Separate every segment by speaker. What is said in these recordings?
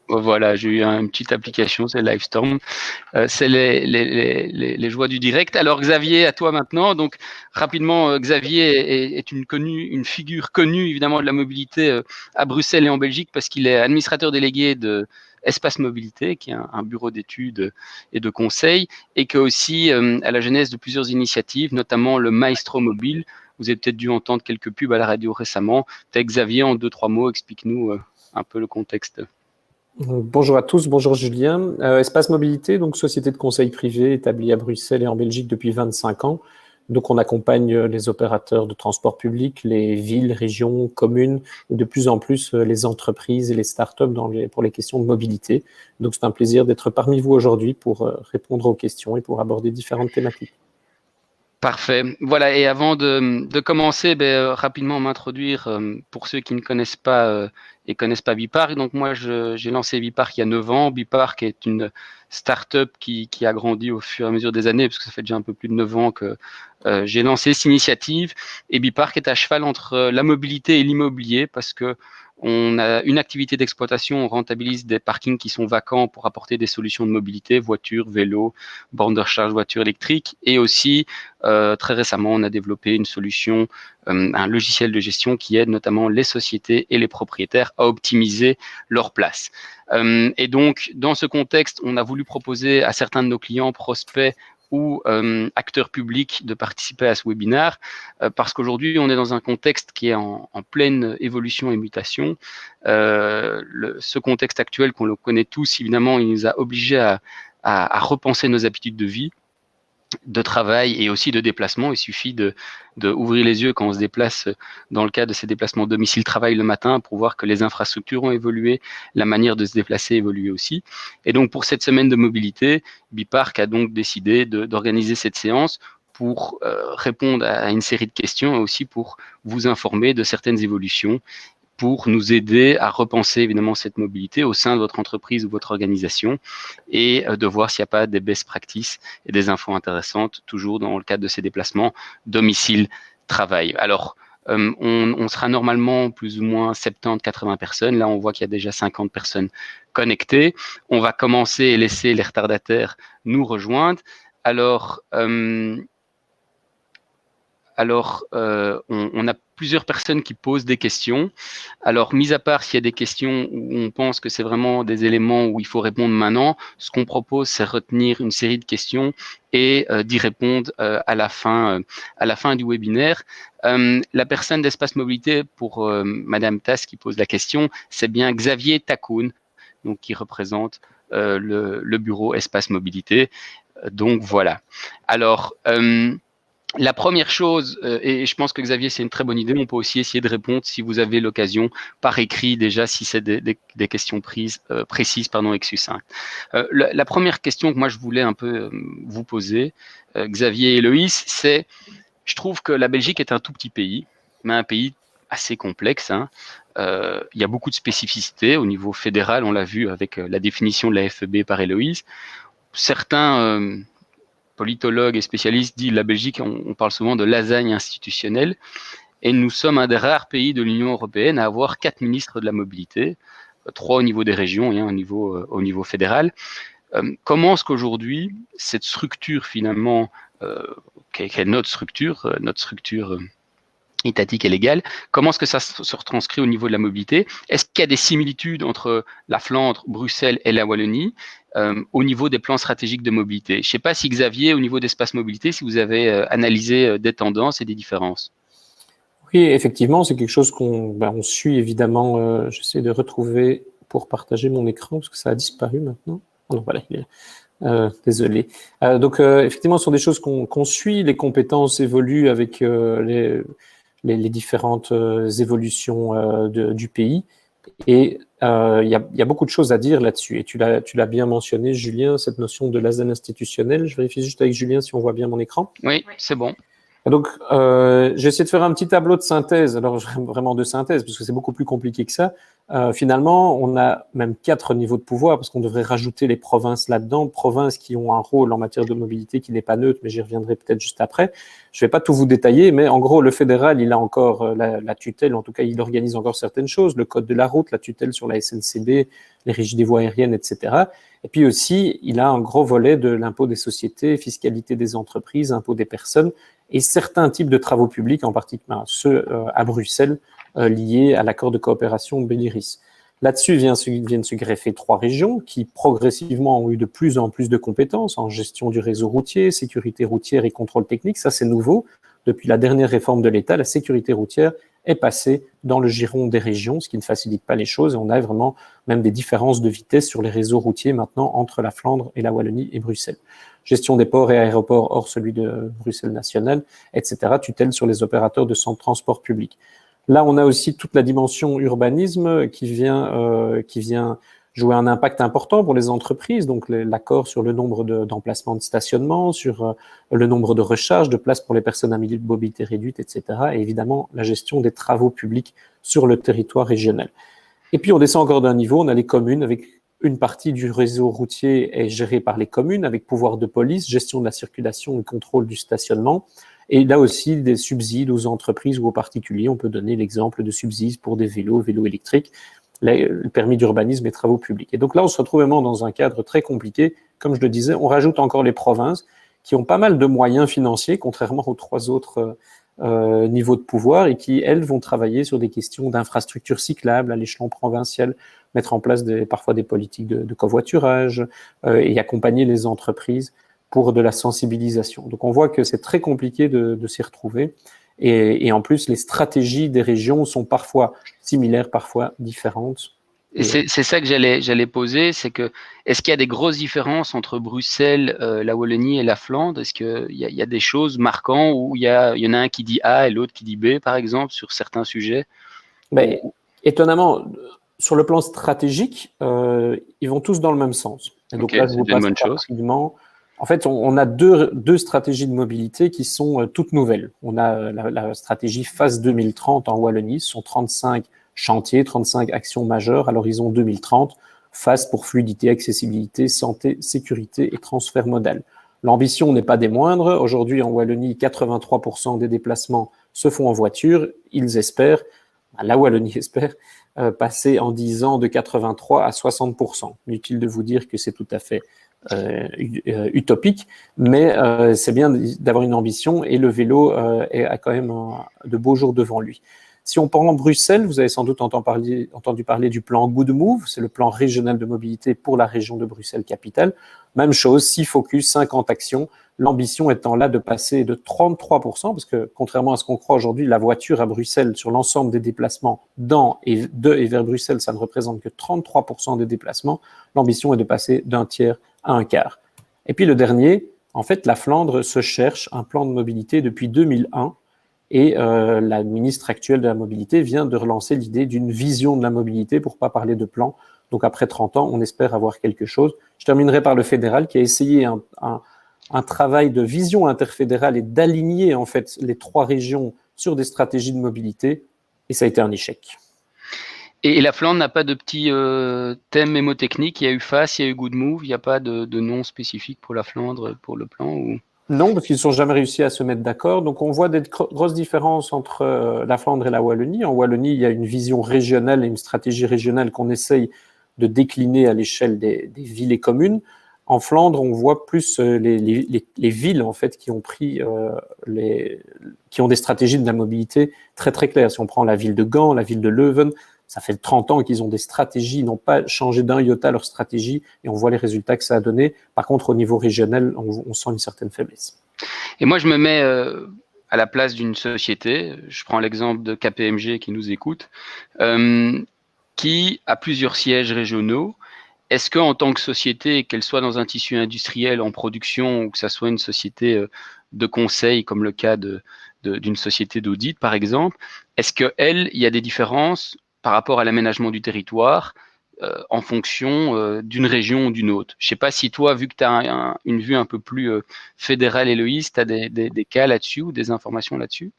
Speaker 1: Voilà, j'ai eu une petite application, c'est Livestorm. C'est les joies du direct. Alors Xavier, à toi maintenant. Donc rapidement, Xavier est une figure connue évidemment de la mobilité à Bruxelles et en Belgique parce qu'il est administrateur délégué de Espace Mobilité, qui est un bureau d'études et de conseil, et qui est aussi à la genèse de plusieurs initiatives, notamment le Maestro Mobile. Vous avez peut-être dû entendre quelques pubs à la radio récemment. Xavier, en 2-3 mots, explique-nous un peu le contexte.
Speaker 2: Bonjour à tous, bonjour Julien. Espace Mobilité, donc société de conseil privé établie à Bruxelles et en Belgique depuis 25 ans. Donc on accompagne les opérateurs de transport public, les villes, régions, communes et de plus en plus les entreprises et les startups pour les questions de mobilité. Donc c'est un plaisir d'être parmi vous aujourd'hui pour répondre aux questions et pour aborder différentes thématiques.
Speaker 1: Parfait. Voilà, et avant de commencer, rapidement m'introduire pour ceux qui ne connaissent pas et connaissent pas Bipark. Donc moi, j'ai lancé Bipark il y a 9 ans. Bipark est une start-up qui a grandi au fur et à mesure des années, parce que ça fait déjà un peu plus de 9 ans que j'ai lancé cette initiative. Et Bipark est à cheval entre la mobilité et l'immobilier, parce que on a une activité d'exploitation, on rentabilise des parkings qui sont vacants pour apporter des solutions de mobilité, voitures, vélos, bornes de recharge, voitures électriques, et aussi très récemment, on a développé une solution, un logiciel de gestion qui aide notamment les sociétés et les propriétaires à optimiser leur place. Et donc, dans ce contexte, on a voulu proposer à certains de nos clients, prospects ou acteurs publics de participer à ce webinaire parce qu'aujourd'hui, on est dans un contexte qui est en pleine évolution et mutation. Ce contexte actuel qu'on le connaît tous, évidemment, il nous a obligés à repenser nos habitudes de vie, de travail et aussi de déplacement. Il suffit de ouvrir les yeux quand on se déplace dans le cadre de ces déplacements domicile-travail le matin pour voir que les infrastructures ont évolué, la manière de se déplacer a évolué aussi. Et donc pour cette semaine de mobilité, Bipark a donc décidé d'organiser cette séance pour répondre à une série de questions et aussi pour vous informer de certaines évolutions, pour nous aider à repenser évidemment cette mobilité au sein de votre entreprise ou votre organisation et de voir s'il n'y a pas des best practices et des infos intéressantes, toujours dans le cadre de ces déplacements domicile-travail. Alors, on sera normalement plus ou moins 70-80 personnes. Là, on voit qu'il y a déjà 50 personnes connectées. On va commencer et laisser les retardataires nous rejoindre. Alors, on a plusieurs personnes qui posent des questions. Alors, mis à part s'il y a des questions où on pense que c'est vraiment des éléments où il faut répondre maintenant, ce qu'on propose, c'est retenir une série de questions et d'y répondre à la fin du webinaire. La personne d'Espace Mobilité, pour Madame Tass qui pose la question, c'est bien Xavier Takoun, donc qui représente le bureau Espace Mobilité. Donc voilà. Alors, la première chose, et je pense que Xavier, c'est une très bonne idée, on peut aussi essayer de répondre si vous avez l'occasion par écrit déjà, si c'est des questions précises et succinctes. La première question que moi je voulais un peu vous poser, Xavier et Héloïse, c'est, je trouve que la Belgique est un tout petit pays, mais un pays assez complexe. Il y a beaucoup de spécificités au niveau fédéral, on l'a vu avec la définition de la FEB par Héloïse. Certains politologues et spécialistes disent la Belgique, on parle souvent de lasagne institutionnelle, et nous sommes un des rares pays de l'Union européenne à avoir 4 ministres de la mobilité, 3 au niveau des régions et 1 au niveau fédéral. Comment est-ce qu'aujourd'hui, cette structure finalement, qui est notre structure étatique et légale, comment est-ce que ça se retranscrit au niveau de la mobilité? Est-ce qu'il y a des similitudes entre la Flandre, Bruxelles et la Wallonie au niveau des plans stratégiques de mobilité? Je ne sais pas si Xavier, au niveau d'Espace Mobilité, si vous avez analysé des tendances et des différences.
Speaker 2: Oui, effectivement, c'est quelque chose on suit évidemment. J'essaie de retrouver pour partager mon écran parce que ça a disparu maintenant. Oh, voilà, désolé. Donc, effectivement, ce sont des choses qu'on suit. Les compétences évoluent avec les différentes évolutions du pays. Et il y a beaucoup de choses à dire là-dessus. Et tu l'as bien mentionné, Julien, cette notion de lasagne institutionnelle. Je vérifie juste avec Julien si on voit bien mon écran.
Speaker 1: Oui, c'est bon.
Speaker 2: Donc, j'ai essayé de faire un petit tableau de synthèse, alors vraiment de synthèse, parce que c'est beaucoup plus compliqué que ça. Finalement, on a même 4 niveaux de pouvoir, parce qu'on devrait rajouter les provinces là-dedans, provinces qui ont un rôle en matière de mobilité qui n'est pas neutre, mais j'y reviendrai peut-être juste après. Je ne vais pas tout vous détailler, mais en gros, le fédéral, il a encore la tutelle, en tout cas, il organise encore certaines choses, le code de la route, la tutelle sur la SNCB, les régies des voies aériennes, etc. Et puis aussi, il a un gros volet de l'impôt des sociétés, fiscalité des entreprises, impôt des personnes, et certains types de travaux publics, en particulier ceux à Bruxelles, liés à l'accord de coopération Béliris. Là-dessus viennent se greffer 3 régions qui progressivement ont eu de plus en plus de compétences en gestion du réseau routier, sécurité routière et contrôle technique. Ça, c'est nouveau. Depuis la dernière réforme de l'État, la sécurité routière est passée dans le giron des régions, ce qui ne facilite pas les choses. Et on a vraiment même des différences de vitesse sur les réseaux routiers maintenant entre la Flandre et la Wallonie et Bruxelles. Gestion des ports et aéroports hors celui de Bruxelles national, etc. Tutelle sur les opérateurs de transport public. Là, on a aussi toute la dimension urbanisme qui vient jouer un impact important pour les entreprises, donc l'accord sur le nombre d'emplacements de stationnement, sur le nombre de recharges, de places pour les personnes à mobilité réduite, etc. Et évidemment, la gestion des travaux publics sur le territoire régional. Et puis, on descend encore d'un niveau, on a les communes avec une partie du réseau routier est gérée par les communes avec pouvoir de police, gestion de la circulation et contrôle du stationnement. Et là aussi, des subsides aux entreprises ou aux particuliers. On peut donner l'exemple de subsides pour des vélos électriques, le permis d'urbanisme et travaux publics. Et donc là, on se retrouve vraiment dans un cadre très compliqué. Comme je le disais, on rajoute encore les provinces qui ont pas mal de moyens financiers, contrairement aux 3 autres niveaux de pouvoir, et qui, elles, vont travailler sur des questions d'infrastructures cyclables à l'échelon provincial, mettre en place parfois des politiques de covoiturage et accompagner les entreprises pour de la sensibilisation. Donc on voit que c'est très compliqué de s'y retrouver. Et en plus, les stratégies des régions sont parfois similaires, parfois différentes.
Speaker 1: Et c'est ça que j'allais poser, c'est que est-ce qu'il y a des grosses différences entre Bruxelles, la Wallonie et la Flandre? Est-ce qu'il y a des choses marquantes où il y en a un qui dit A et l'autre qui dit B, par exemple, sur certains sujets?
Speaker 2: Mais, étonnamment, sur le plan stratégique, ils vont tous dans le même sens. Et donc là, je vous passe rapidement. En fait, on a deux stratégies de mobilité qui sont toutes nouvelles. On a la stratégie phase 2030 en Wallonie, ce sont 35 chantiers, 35 actions majeures à l'horizon 2030, phase pour fluidité, accessibilité, santé, sécurité et transfert modal. L'ambition n'est pas des moindres. Aujourd'hui, en Wallonie, 83% des déplacements se font en voiture. Ils espèrent, la Wallonie espère, passer en 10 ans de 83 à 60%. Inutile de vous dire que c'est tout à fait utopique, mais c'est bien d'avoir une ambition et le vélo a quand même de beaux jours devant lui. Si on prend Bruxelles, vous avez sans doute entendu parler du plan Good Move, c'est le plan régional de mobilité pour la région de Bruxelles-Capitale. Même chose, 6 focus, 50 actions, l'ambition étant là de passer de 33%, parce que contrairement à ce qu'on croit aujourd'hui, la voiture à Bruxelles, sur l'ensemble des déplacements de et vers Bruxelles, ça ne représente que 33% des déplacements. L'ambition est de passer d'un tiers à un quart. Et puis le dernier, en fait, la Flandre se cherche un plan de mobilité depuis 2001 et la ministre actuelle de la mobilité vient de relancer l'idée d'une vision de la mobilité pour pas parler de plan. Donc après 30 ans, on espère avoir quelque chose. Je terminerai par le fédéral qui a essayé un travail de vision interfédérale et d'aligner en fait les 3 régions sur des stratégies de mobilité et ça a été un échec.
Speaker 1: Et la Flandre n'a pas de petits thèmes mémotechniques? Il y a eu FAS, il y a eu Good Move, il n'y a pas de nom spécifique pour la Flandre, pour le plan ou...
Speaker 2: Non, parce qu'ils ne sont jamais réussi à se mettre d'accord. Donc, on voit des grosses différences entre la Flandre et la Wallonie. En Wallonie, il y a une vision régionale et une stratégie régionale qu'on essaye de décliner à l'échelle des villes et communes. En Flandre, on voit plus les villes en fait qui ont qui ont des stratégies de la mobilité très très claires. Si on prend la ville de Gand, la ville de Leuven, ça fait 30 ans qu'ils ont des stratégies, ils n'ont pas changé d'un iota leur stratégie et on voit les résultats que ça a donné. Par contre, au niveau régional, on sent une certaine faiblesse.
Speaker 1: Et moi, je me mets à la place d'une société. Je prends l'exemple de KPMG qui nous écoute, qui a plusieurs sièges régionaux. Est-ce qu'en tant que société, qu'elle soit dans un tissu industriel en production ou que ça soit une société de conseil, comme le cas d'une société d'audit, par exemple, est-ce qu'il y a des différences par rapport à l'aménagement du territoire en fonction d'une région ou d'une autre. Je ne sais pas si toi, vu que tu as une vue un peu plus fédérale, Héloïse, tu as des cas là-dessus ou des informations là-dessus?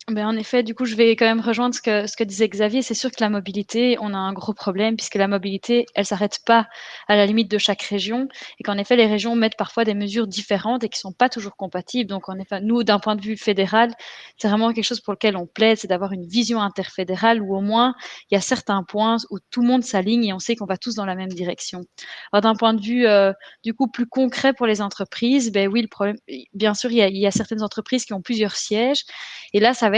Speaker 3: Ben, en effet, du coup, je vais quand même rejoindre ce que disait Xavier. C'est sûr que la mobilité, on a un gros problème puisque la mobilité, elle s'arrête pas à la limite de chaque région et qu'en effet, les régions mettent parfois des mesures différentes et qui sont pas toujours compatibles. Donc, en effet, nous, d'un point de vue fédéral, c'est vraiment quelque chose pour lequel on plaide, c'est d'avoir une vision interfédérale où au moins il y a certains points où tout le monde s'aligne et on sait qu'on va tous dans la même direction. Alors, d'un point de vue, du coup, plus concret pour les entreprises, ben oui, le problème, bien sûr, il y a certaines entreprises qui ont plusieurs sièges et là, ça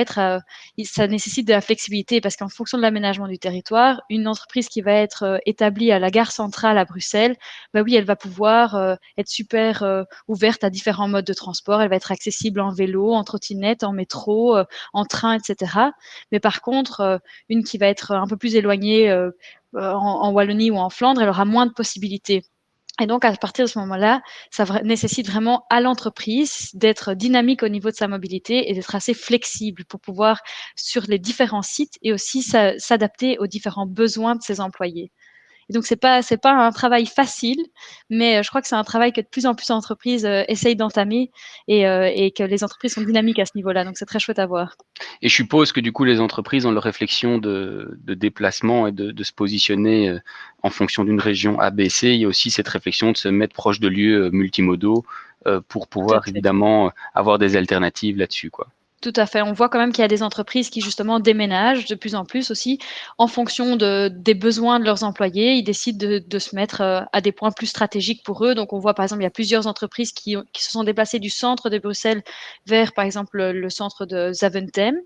Speaker 3: nécessite de la flexibilité parce qu'en fonction de l'aménagement du territoire, une entreprise qui va être établie à la gare centrale à Bruxelles, bah oui, elle va pouvoir être super ouverte à différents modes de transport. Elle va être accessible en vélo, en trottinette, en métro, en train, etc. Mais par contre, une qui va être un peu plus éloignée en Wallonie ou en Flandre, elle aura moins de possibilités. Et donc, à partir de ce moment-là, ça nécessite vraiment à l'entreprise d'être dynamique au niveau de sa mobilité et d'être assez flexible pour pouvoir, sur les différents sites, et aussi s'adapter aux différents besoins de ses employés. Et donc, c'est pas un travail facile, mais je crois que c'est un travail que de plus en plus d'entreprises essayent d'entamer et que les entreprises sont dynamiques à ce niveau-là. Donc, c'est très chouette à voir.
Speaker 1: Et je suppose que du coup, les entreprises ont leur réflexion de déplacement et de se positionner en fonction d'une région A, B, C. Il y a aussi cette réflexion de se mettre proche de lieux multimodaux pour
Speaker 3: Tout à
Speaker 1: pouvoir
Speaker 3: fait.
Speaker 1: évidemment avoir des alternatives là-dessus, quoi.
Speaker 3: Tout à fait. On voit quand même qu'il y a des entreprises qui justement déménagent de plus en plus aussi en fonction des besoins de leurs employés. Ils décident de se mettre à des points plus stratégiques pour eux. Donc on voit par exemple, il y a plusieurs entreprises qui se sont déplacées du centre de Bruxelles vers par exemple le centre de Zaventem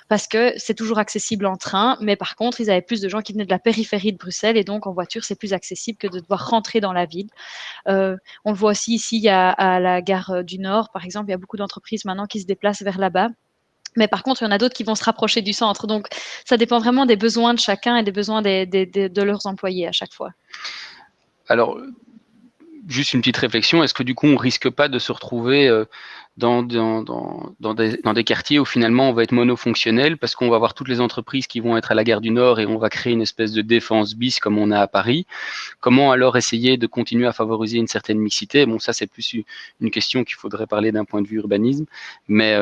Speaker 3: parce que c'est toujours accessible en train. Mais par contre, ils avaient plus de gens qui venaient de la périphérie de Bruxelles et donc en voiture, c'est plus accessible que de devoir rentrer dans la ville. On le voit aussi ici, il y a à la gare du Nord, par exemple, il y a beaucoup d'entreprises maintenant qui se déplacent vers là-bas. Mais par contre, il y en a d'autres qui vont se rapprocher du centre. Donc, ça dépend vraiment des besoins de chacun et des besoins de leurs employés à chaque fois.
Speaker 1: Alors, juste une petite réflexion, est-ce que du coup on risque pas de se retrouver dans des quartiers où finalement on va être monofonctionnel parce qu'on va avoir toutes les entreprises qui vont être à la gare du Nord et on va créer une espèce de défense bis comme on a à Paris? Comment alors essayer de continuer à favoriser une certaine mixité? Bon, ça c'est plus une question qu'il faudrait parler d'un point de vue urbanisme, mais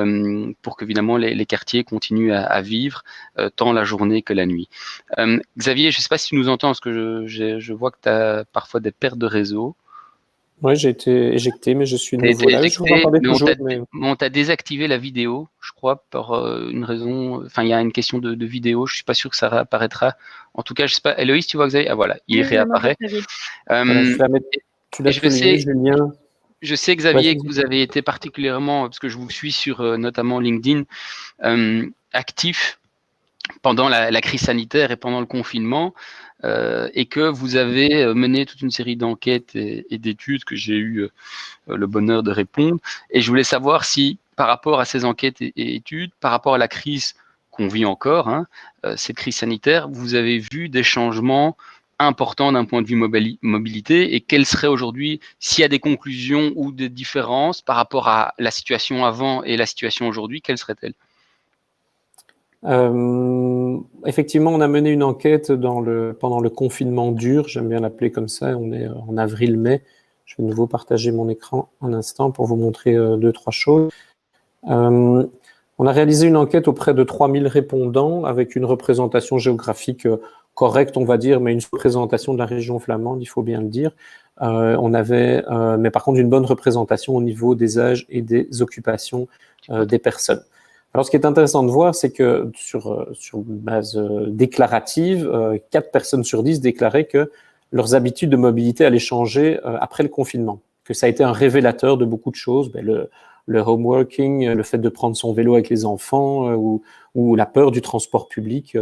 Speaker 1: pour qu'évidemment les quartiers continuent à vivre tant la journée que la nuit. Xavier, je ne sais pas si tu nous entends, parce que je vois que tu as parfois des pertes de réseau.
Speaker 2: Oui, j'ai été éjecté, mais je suis de
Speaker 1: Tu as
Speaker 2: nouveau
Speaker 1: été
Speaker 2: là. Je vous
Speaker 1: éjecté,
Speaker 2: entendais
Speaker 1: mais
Speaker 2: toujours, mais
Speaker 1: on t'a désactivé la vidéo, je crois, par une raison. Enfin, il y a une question de vidéo. Je suis pas sûr que ça réapparaîtra. En tout cas, je sais pas. Héloïse, tu vois Xavier? Ah voilà, il
Speaker 3: Oui, maintenant je
Speaker 1: réapparaît.
Speaker 3: Xavier.
Speaker 2: voilà, je
Speaker 1: Euh,
Speaker 2: vais la mettre. Tu
Speaker 1: et
Speaker 2: l'as souligné, Julien.
Speaker 1: je sais Xavier que
Speaker 2: Vas-y.
Speaker 1: vous avez été particulièrement, parce que je vous suis sur notamment LinkedIn, actif pendant la crise sanitaire et pendant le confinement, et que vous avez mené toute une série d'enquêtes et d'études que j'ai eu le bonheur de répondre. Et je voulais savoir si, par rapport à ces enquêtes et études, par rapport à la crise qu'on vit encore, hein, cette crise sanitaire, vous avez vu des changements importants d'un point de vue mobilité, et quelles seraient aujourd'hui, s'il y a des conclusions ou des différences par rapport à la situation avant et la situation aujourd'hui, quelles seraient-elles?
Speaker 2: Effectivement, on a mené une enquête pendant le confinement dur, j'aime bien l'appeler comme ça, on est en avril-mai. Je vais de nouveau partager mon écran un instant pour vous montrer deux, trois choses. On a réalisé une enquête auprès de 3000 répondants avec une représentation géographique correcte, on va dire, mais une représentation de la région flamande, il faut bien le dire. On avait, mais par contre, une bonne représentation au niveau des âges et des occupations des personnes. Alors, ce qui est intéressant de voir, c'est que sur une base déclarative, 4 personnes sur 10 déclaraient que leurs habitudes de mobilité allaient changer après le confinement, que ça a été un révélateur de beaucoup de choses. Le home working, le fait de prendre son vélo avec les enfants ou la peur du transport public,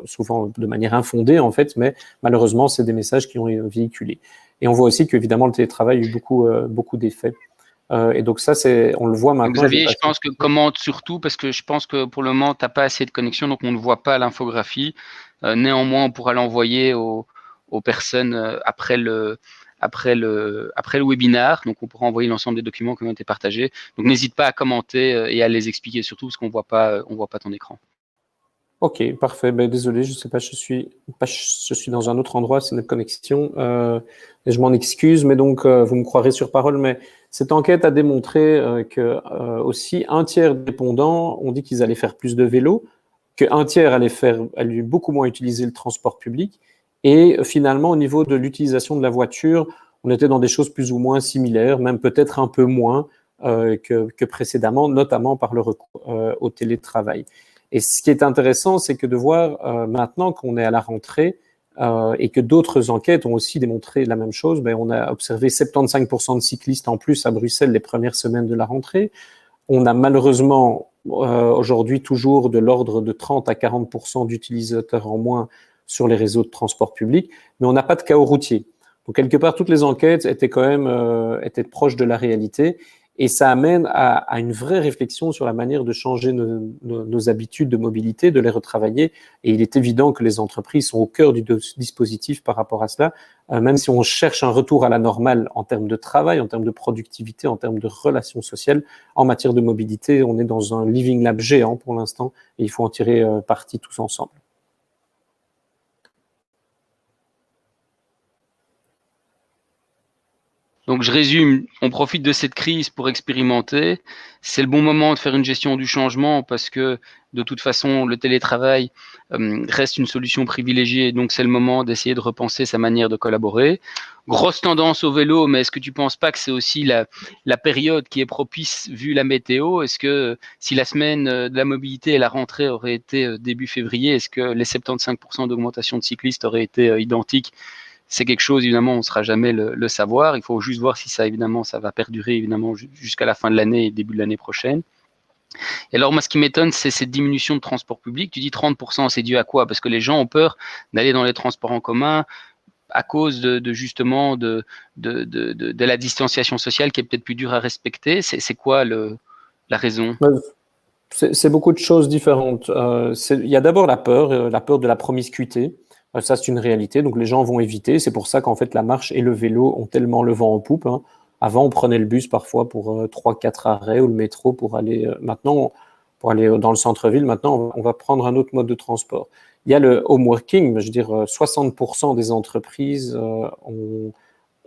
Speaker 2: souvent de manière infondée en fait, mais malheureusement, c'est des messages qui ont véhiculé. Et on voit aussi qu'évidemment, le télétravail a eu beaucoup d'effets. Et donc ça, on le voit maintenant.
Speaker 1: Xavier, je pense que commente surtout, parce que je pense que pour le moment, tu n'as pas assez de connexion, donc on ne voit pas l'infographie. Néanmoins, on pourra l'envoyer aux personnes après le webinaire. Donc, on pourra envoyer l'ensemble des documents qui ont été partagés. Donc, n'hésite pas à commenter et à les expliquer surtout, parce qu'on voit pas ton écran.
Speaker 2: Ok, parfait. Ben, désolé, je sais pas, je suis dans un autre endroit, c'est notre connexion. Et je m'en excuse, mais donc vous me croirez sur parole. Mais cette enquête a démontré que aussi un tiers des répondants ont dit qu'ils allaient faire plus de vélo, qu'un tiers allait beaucoup moins utiliser le transport public. Et finalement, au niveau de l'utilisation de la voiture, on était dans des choses plus ou moins similaires, même peut-être un peu moins que précédemment, notamment par le recours au télétravail. Et ce qui est intéressant, c'est que de voir maintenant qu'on est à la rentrée et que d'autres enquêtes ont aussi démontré la même chose, ben, on a observé 75% de cyclistes en plus à Bruxelles les premières semaines de la rentrée. On a malheureusement aujourd'hui toujours de l'ordre de 30 à 40% d'utilisateurs en moins sur les réseaux de transport public, mais on n'a pas de chaos routier. Donc quelque part, toutes les enquêtes étaient quand même étaient proches de la réalité. Et ça amène à une vraie réflexion sur la manière de changer nos habitudes de mobilité, de les retravailler. Et il est évident que les entreprises sont au cœur du dispositif par rapport à cela, même si on cherche un retour à la normale en termes de travail, en termes de productivité, en termes de relations sociales. En matière de mobilité, on est dans un living lab géant pour l'instant et il faut en tirer parti tous ensemble.
Speaker 1: Donc je résume, on profite de cette crise pour expérimenter. C'est le bon moment de faire une gestion du changement parce que de toute façon, le télétravail reste une solution privilégiée. Donc c'est le moment d'essayer de repenser sa manière de collaborer. Grosse tendance au vélo, mais est-ce que tu ne penses pas que c'est aussi la période qui est propice vu la météo? Est-ce que si la semaine de la mobilité et la rentrée aurait été début février, est-ce que les 75% d'augmentation de cyclistes auraient été identiques? C'est quelque chose, évidemment, on ne saura jamais le savoir. Il faut juste voir si ça, évidemment, ça va perdurer, évidemment, jusqu'à la fin de l'année et début de l'année prochaine. Et alors, moi, ce qui m'étonne, c'est cette diminution de transport public. Tu dis 30%, c'est dû à quoi? Parce que les gens ont peur d'aller dans les transports en commun à cause justement de la distanciation sociale qui est peut-être plus dure à respecter. C'est quoi la raison?
Speaker 2: C'est beaucoup de choses différentes. Il y a d'abord la peur de la promiscuité. Ça, c'est une réalité. Donc, les gens vont éviter. C'est pour ça qu'en fait, la marche et le vélo ont tellement le vent en poupe, hein. Avant, on prenait le bus parfois pour 3-4 arrêts ou le métro pour aller. Maintenant, pour aller dans le centre-ville, maintenant, on va prendre un autre mode de transport. Il y a le home working. Je veux dire, 60% des entreprises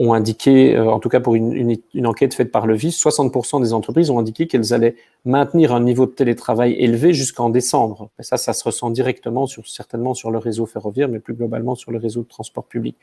Speaker 2: ont indiqué, en tout cas pour une enquête faite par le VIS, 60% des entreprises ont indiqué qu'elles allaient maintenir un niveau de télétravail élevé jusqu'en décembre. Et ça se ressent directement, certainement sur le réseau ferroviaire, mais plus globalement sur le réseau de transport public.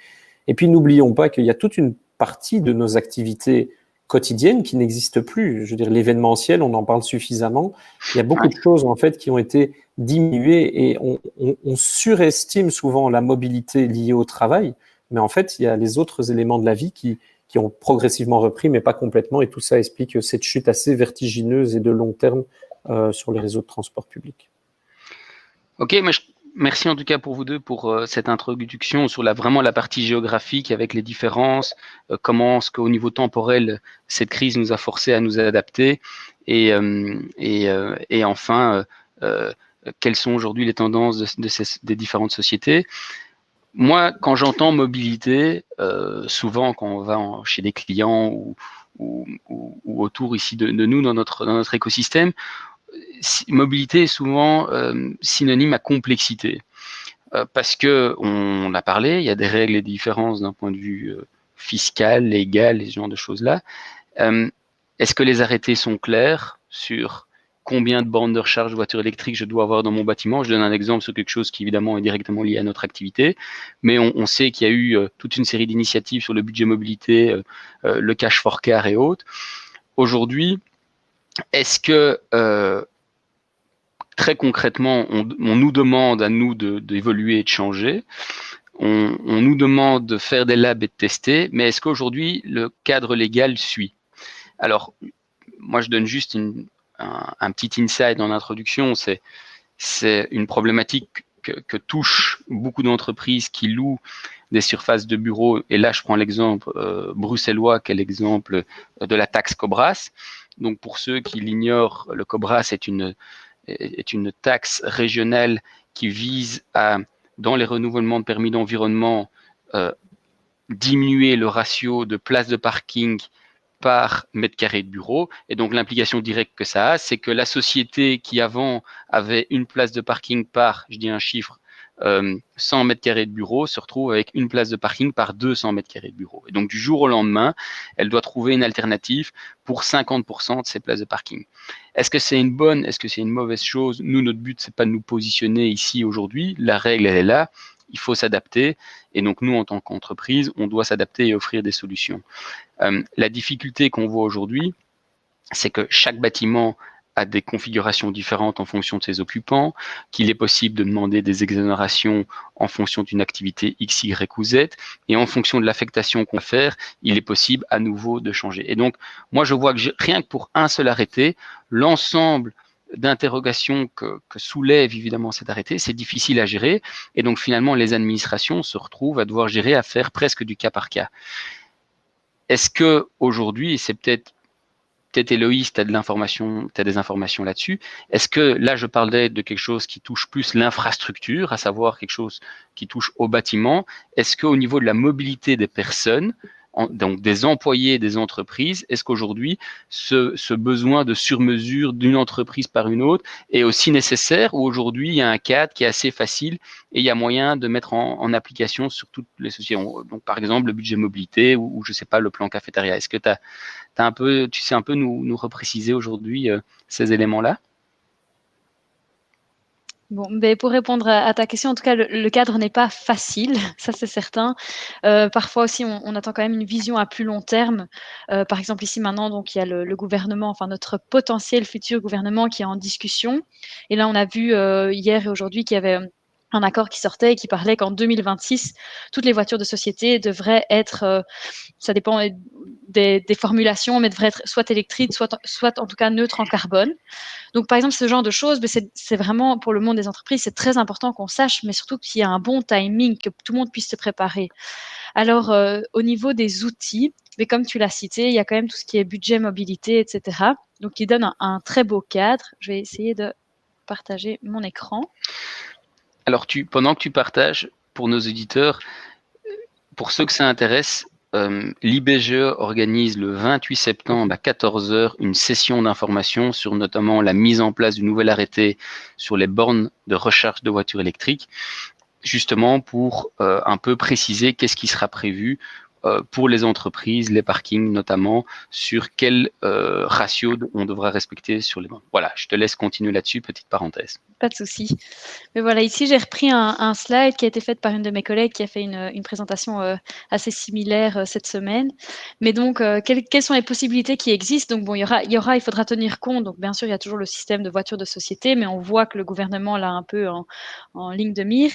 Speaker 2: Et puis, n'oublions pas qu'il y a toute une partie de nos activités quotidiennes qui n'existent plus. Je veux dire, l'événementiel, on en parle suffisamment. Il y a beaucoup de choses, en fait, qui ont été diminuées et on surestime souvent la mobilité liée au travail. Mais en fait, il y a les autres éléments de la vie qui ont progressivement repris, mais pas complètement. Et tout ça explique cette chute assez vertigineuse et de long terme sur les réseaux de transport public.
Speaker 1: Ok, mais merci en tout cas pour vous deux pour cette introduction sur vraiment la partie géographique avec les différences, comment est-ce qu'au niveau temporel, cette crise nous a forcé à nous adapter et enfin, quelles sont aujourd'hui les tendances des différentes sociétés. Moi, quand j'entends mobilité, souvent quand on va chez des clients ou autour ici de nous dans notre écosystème, mobilité est souvent synonyme à complexité. Parce que on a parlé, il y a des règles et des différences d'un point de vue fiscal, légal, et ce genre de choses-là. Est-ce que les arrêtés sont clairs sur combien de bornes de recharge de voiture électrique je dois avoir dans mon bâtiment? Je donne un exemple sur quelque chose qui évidemment est directement lié à notre activité, mais on sait qu'il y a eu toute une série d'initiatives sur le budget mobilité, le cash for car et autres. Aujourd'hui, est-ce que très concrètement, on nous demande à nous d'évoluer et de changer. On nous demande de faire des labs et de tester, mais est-ce qu'aujourd'hui, le cadre légal suit? Alors, moi, je donne juste un petit insight en introduction. C'est une problématique que touchent beaucoup d'entreprises qui louent des surfaces de bureaux. Et là, je prends l'exemple bruxellois, qui est l'exemple de la taxe Cobras. Donc, pour ceux qui l'ignorent, le Cobras est une taxe régionale qui vise à, dans les renouvellements de permis d'environnement, diminuer le ratio de places de parking par mètre carré de bureau. Et donc l'implication directe que ça a, c'est que la société qui avant avait une place de parking par, je dis un chiffre, 100 mètres carrés de bureau se retrouve avec une place de parking par 200 mètres carrés de bureau. Et donc du jour au lendemain, elle doit trouver une alternative pour 50% de ces places de parking. Est-ce que c'est une bonne, est-ce que c'est une mauvaise chose? Nous, notre but, c'est pas de nous positionner ici aujourd'hui. La règle, elle est là. Il faut s'adapter. Et donc nous, en tant qu'entreprise, on doit s'adapter et offrir des solutions. La difficulté qu'on voit aujourd'hui, c'est que chaque bâtiment a des configurations différentes en fonction de ses occupants, qu'il est possible de demander des exonérations en fonction d'une activité X, Y ou Z, et en fonction de l'affectation qu'on va faire, il est possible à nouveau de changer. Et donc, moi, je vois que rien que pour un seul arrêté, l'ensemble d'interrogations que soulève évidemment cet arrêté, c'est difficile à gérer, et donc finalement, les administrations se retrouvent à devoir gérer, à faire presque du cas par cas. Est-ce que aujourd'hui, et c'est peut-être Héloïse, tu as des informations là-dessus. Est-ce que là, je parlais de quelque chose qui touche plus l'infrastructure, à savoir quelque chose qui touche au bâtiment. Est-ce qu'au niveau de la mobilité des personnes, donc des employés des entreprises, est-ce qu'aujourd'hui, ce besoin de sur-mesure d'une entreprise par une autre est aussi nécessaire, ou aujourd'hui, il y a un cadre qui est assez facile et il y a moyen de mettre en application sur toutes les sociétés? Donc, par exemple, le budget mobilité ou je ne sais pas, le plan cafétéria. Est-ce que tu sais un peu nous repréciser aujourd'hui ces éléments-là?
Speaker 3: Bon, ben pour répondre à ta question, en tout cas, le cadre n'est pas facile, ça c'est certain. Parfois aussi, on attend quand même une vision à plus long terme. Par exemple, ici maintenant, donc il y a le gouvernement, enfin notre potentiel futur gouvernement qui est en discussion. Et là, on a vu hier et aujourd'hui qu'il y avait un accord qui sortait et qui parlait qu'en 2026, toutes les voitures de société devraient être, ça dépend des formulations, mais devraient être soit électriques, soit en tout cas neutres en carbone. Donc, par exemple, ce genre de choses, c'est vraiment pour le monde des entreprises, c'est très important qu'on sache, mais surtout qu'il y a un bon timing, que tout le monde puisse se préparer. Alors, au niveau des outils, mais comme tu l'as cité, il y a quand même tout ce qui est budget, mobilité, etc. Donc, qui donne un très beau cadre. Je vais essayer de partager mon écran.
Speaker 1: Alors, pendant que tu partages, pour nos auditeurs, pour ceux que ça intéresse, l'IBGE organise le 28 septembre à 14 h une session d'information sur notamment la mise en place du nouvel arrêté sur les bornes de recharge de voitures électriques, justement pour un peu préciser qu'est-ce qui sera prévu pour les entreprises, les parkings notamment, sur quel ratio on devra respecter sur les bornes. Voilà, je te laisse continuer là-dessus, petite parenthèse.
Speaker 3: Pas de souci. Mais voilà, ici, j'ai repris un slide qui a été fait par une de mes collègues qui a fait une présentation assez similaire cette semaine. Mais donc, quelles sont les possibilités qui existent? Donc, bon, il faudra tenir compte. Donc, bien sûr, il y a toujours le système de voitures de société, mais on voit que le gouvernement l'a un peu en ligne de mire.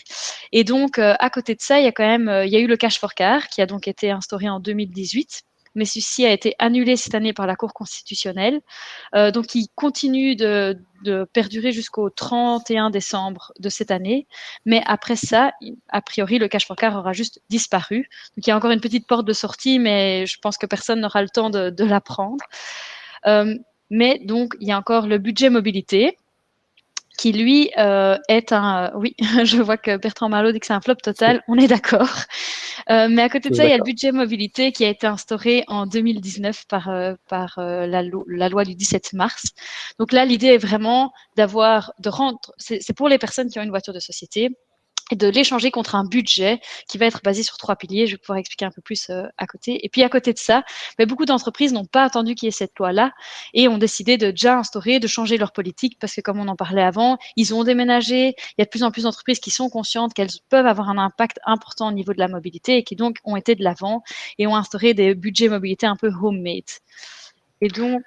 Speaker 3: Et donc, à côté de ça, il y a quand même, il y a eu le cash for car qui a donc été instauré en 2018. Mais ceci a été annulé cette année par la Cour constitutionnelle. Donc, il continue de perdurer jusqu'au 31 décembre de cette année. Mais après ça, a priori, le cash for car aura juste disparu. Donc, il y a encore une petite porte de sortie, mais je pense que personne n'aura le temps de la prendre. Mais donc, il y a encore le budget mobilité, qui lui est un... oui, je vois que Bertrand Marlot dit que c'est un flop total, on est d'accord. Mais à côté de ça, il y a le budget mobilité qui a été instauré en 2019 par la loi du 17 mars. Donc là, l'idée est vraiment c'est pour les personnes qui ont une voiture de société, et de l'échanger contre un budget qui va être basé sur 3 piliers. Je vais pouvoir expliquer un peu plus à côté. Et puis à côté de ça, beaucoup d'entreprises n'ont pas attendu qu'il y ait cette loi-là et ont décidé de déjà instaurer, de changer leur politique parce que comme on en parlait avant, ils ont déménagé. Il y a de plus en plus d'entreprises qui sont conscientes qu'elles peuvent avoir un impact important au niveau de la mobilité et qui donc ont été de l'avant et ont instauré des budgets mobilité un peu homemade. Et donc,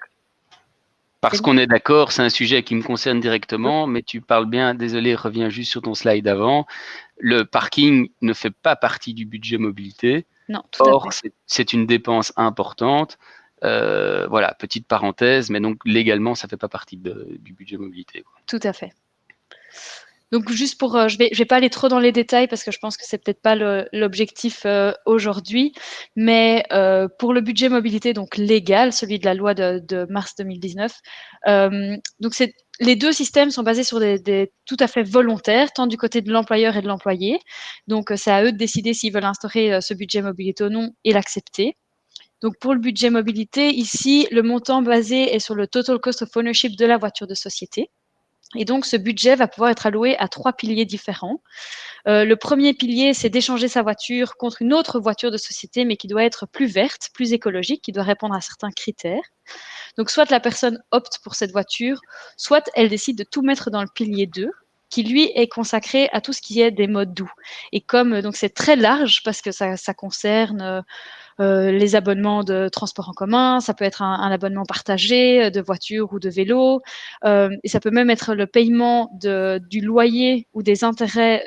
Speaker 1: parce qu'on est d'accord, c'est un sujet qui me concerne directement, mais tu parles bien, désolé, reviens juste sur ton slide d'avant. Le parking ne fait pas partie du budget mobilité.
Speaker 3: Non, tout à fait.
Speaker 1: Or, c'est une dépense importante. Voilà, petite parenthèse, mais donc légalement, ça ne fait pas partie du budget mobilité, quoi.
Speaker 3: Tout à fait. Donc juste pour, je vais pas aller trop dans les détails parce que je pense que c'est peut-être pas l'objectif aujourd'hui, mais pour le budget mobilité donc légal, celui de la loi de mars 2019, donc les deux systèmes sont basés sur des tout à fait volontaires, tant du côté de l'employeur et de l'employé. Donc c'est à eux de décider s'ils veulent instaurer ce budget mobilité ou non et l'accepter. Donc, pour le budget mobilité, ici, le montant basé est sur le total cost of ownership de la voiture de société. Et donc, ce budget va pouvoir être alloué à 3 piliers différents. Le premier pilier, c'est d'échanger sa voiture contre une autre voiture de société, mais qui doit être plus verte, plus écologique, qui doit répondre à certains critères. Donc, soit la personne opte pour cette voiture, soit elle décide de tout mettre dans le pilier 2, qui lui est consacré à tout ce qui est des modes doux. Et comme donc c'est très large parce que ça concerne les abonnements de transport en commun, ça peut être un abonnement partagé de voiture ou de vélo, et ça peut même être le paiement du loyer ou des intérêts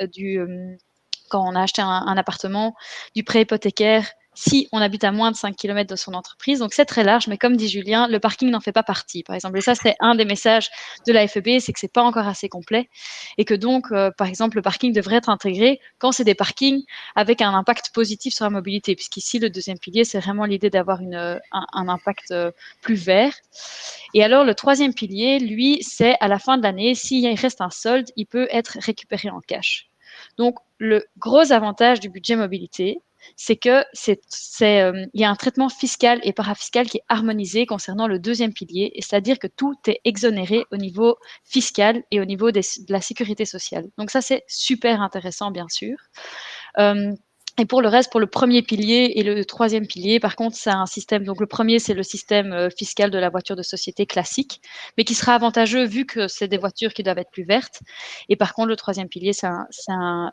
Speaker 3: quand on a acheté un appartement, du prêt hypothécaire, si on habite à moins de 5 km de son entreprise. Donc, c'est très large, mais comme dit Julien, le parking n'en fait pas partie, par exemple. Et ça, c'est un des messages de la FEB, c'est que c'est pas encore assez complet et que donc, par exemple, le parking devrait être intégré quand c'est des parkings avec un impact positif sur la mobilité, puisqu'ici, le deuxième pilier, c'est vraiment l'idée d'avoir un impact plus vert. Et alors, le troisième pilier, lui, c'est à la fin de l'année, s'il reste un solde, il peut être récupéré en cash. Donc, le gros avantage du budget mobilité, c'est que il y a un traitement fiscal et parafiscal qui est harmonisé concernant le deuxième pilier, c'est-à-dire que tout est exonéré au niveau fiscal et au niveau de la sécurité sociale. Donc ça, c'est super intéressant, bien sûr. Et pour le reste, pour le premier pilier et le troisième pilier, par contre, c'est un système. Donc, le premier, c'est le système fiscal de la voiture de société classique, mais qui sera avantageux vu que c'est des voitures qui doivent être plus vertes. Et par contre, le troisième pilier, c'est un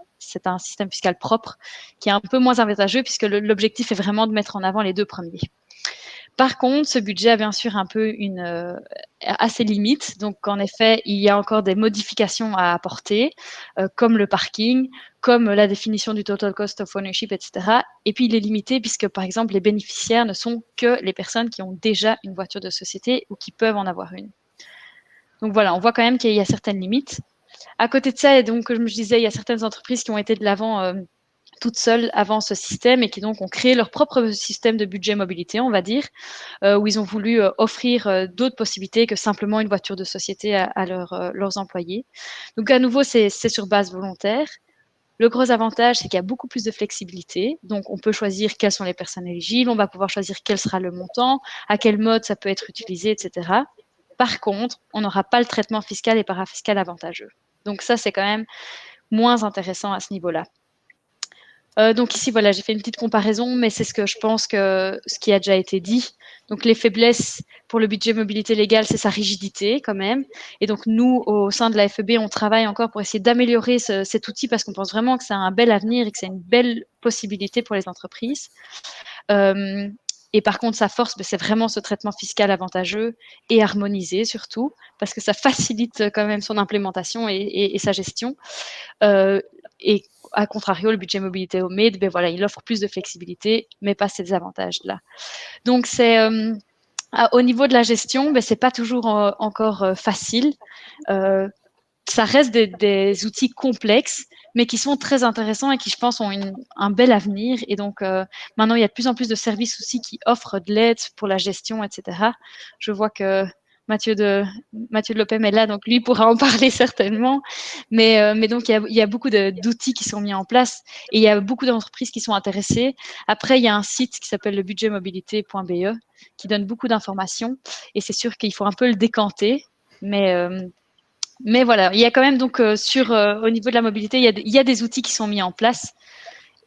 Speaker 3: système fiscal propre qui est un peu moins avantageux puisque l'objectif est vraiment de mettre en avant les deux premiers. Par contre, ce budget a bien sûr un peu à ses limites. Donc, en effet, il y a encore des modifications à apporter, comme le parking, comme la définition du total cost of ownership, etc. Et puis, il est limité puisque, par exemple, les bénéficiaires ne sont que les personnes qui ont déjà une voiture de société ou qui peuvent en avoir une. Donc, voilà, on voit quand même qu'il y a certaines limites. À côté de ça, et donc, comme je disais, il y a certaines entreprises qui ont été de l'avant toutes seules avant ce système et qui donc ont créé leur propre système de budget mobilité, on va dire, où ils ont voulu offrir d'autres possibilités que simplement une voiture de société à leurs employés. Donc à nouveau, c'est sur base volontaire. Le gros avantage, c'est qu'il y a beaucoup plus de flexibilité. Donc, on peut choisir quelles sont les personnes éligibles, on va pouvoir choisir quel sera le montant, à quel mode ça peut être utilisé, etc. Par contre, on n'aura pas le traitement fiscal et parafiscal avantageux. Donc ça, c'est quand même moins intéressant à ce niveau-là. Donc ici, voilà, j'ai fait une petite comparaison, mais c'est ce que je pense que ce qui a déjà été dit. Donc les faiblesses pour le budget mobilité légale, c'est sa rigidité quand même. Et donc nous, au sein de la FEB, on travaille encore pour essayer d'améliorer cet outil parce qu'on pense vraiment que c'est un bel avenir et que c'est une belle possibilité pour les entreprises. Et par contre, sa force, c'est vraiment ce traitement fiscal avantageux et harmonisé surtout, parce que ça facilite quand même son implémentation et sa gestion. Et à contrario, le budget mobilité homemade, ben voilà, il offre plus de flexibilité, mais pas ces avantages-là. Donc, au niveau de la gestion, ben, c'est pas toujours encore facile. Ça reste des outils complexes, mais qui sont très intéressants et qui, je pense, ont un bel avenir. Et donc, maintenant, il y a de plus en plus de services aussi qui offrent de l'aide pour la gestion, etc. Je vois que Mathieu de Lopem est là, donc lui pourra en parler certainement. Mais donc, il y a beaucoup d'outils qui sont mis en place et il y a beaucoup d'entreprises qui sont intéressées. Après, il y a un site qui s'appelle le budgetmobilité.be qui donne beaucoup d'informations et c'est sûr qu'il faut un peu le décanter. Mais voilà, il y a quand même donc au niveau de la mobilité, il y a des outils qui sont mis en place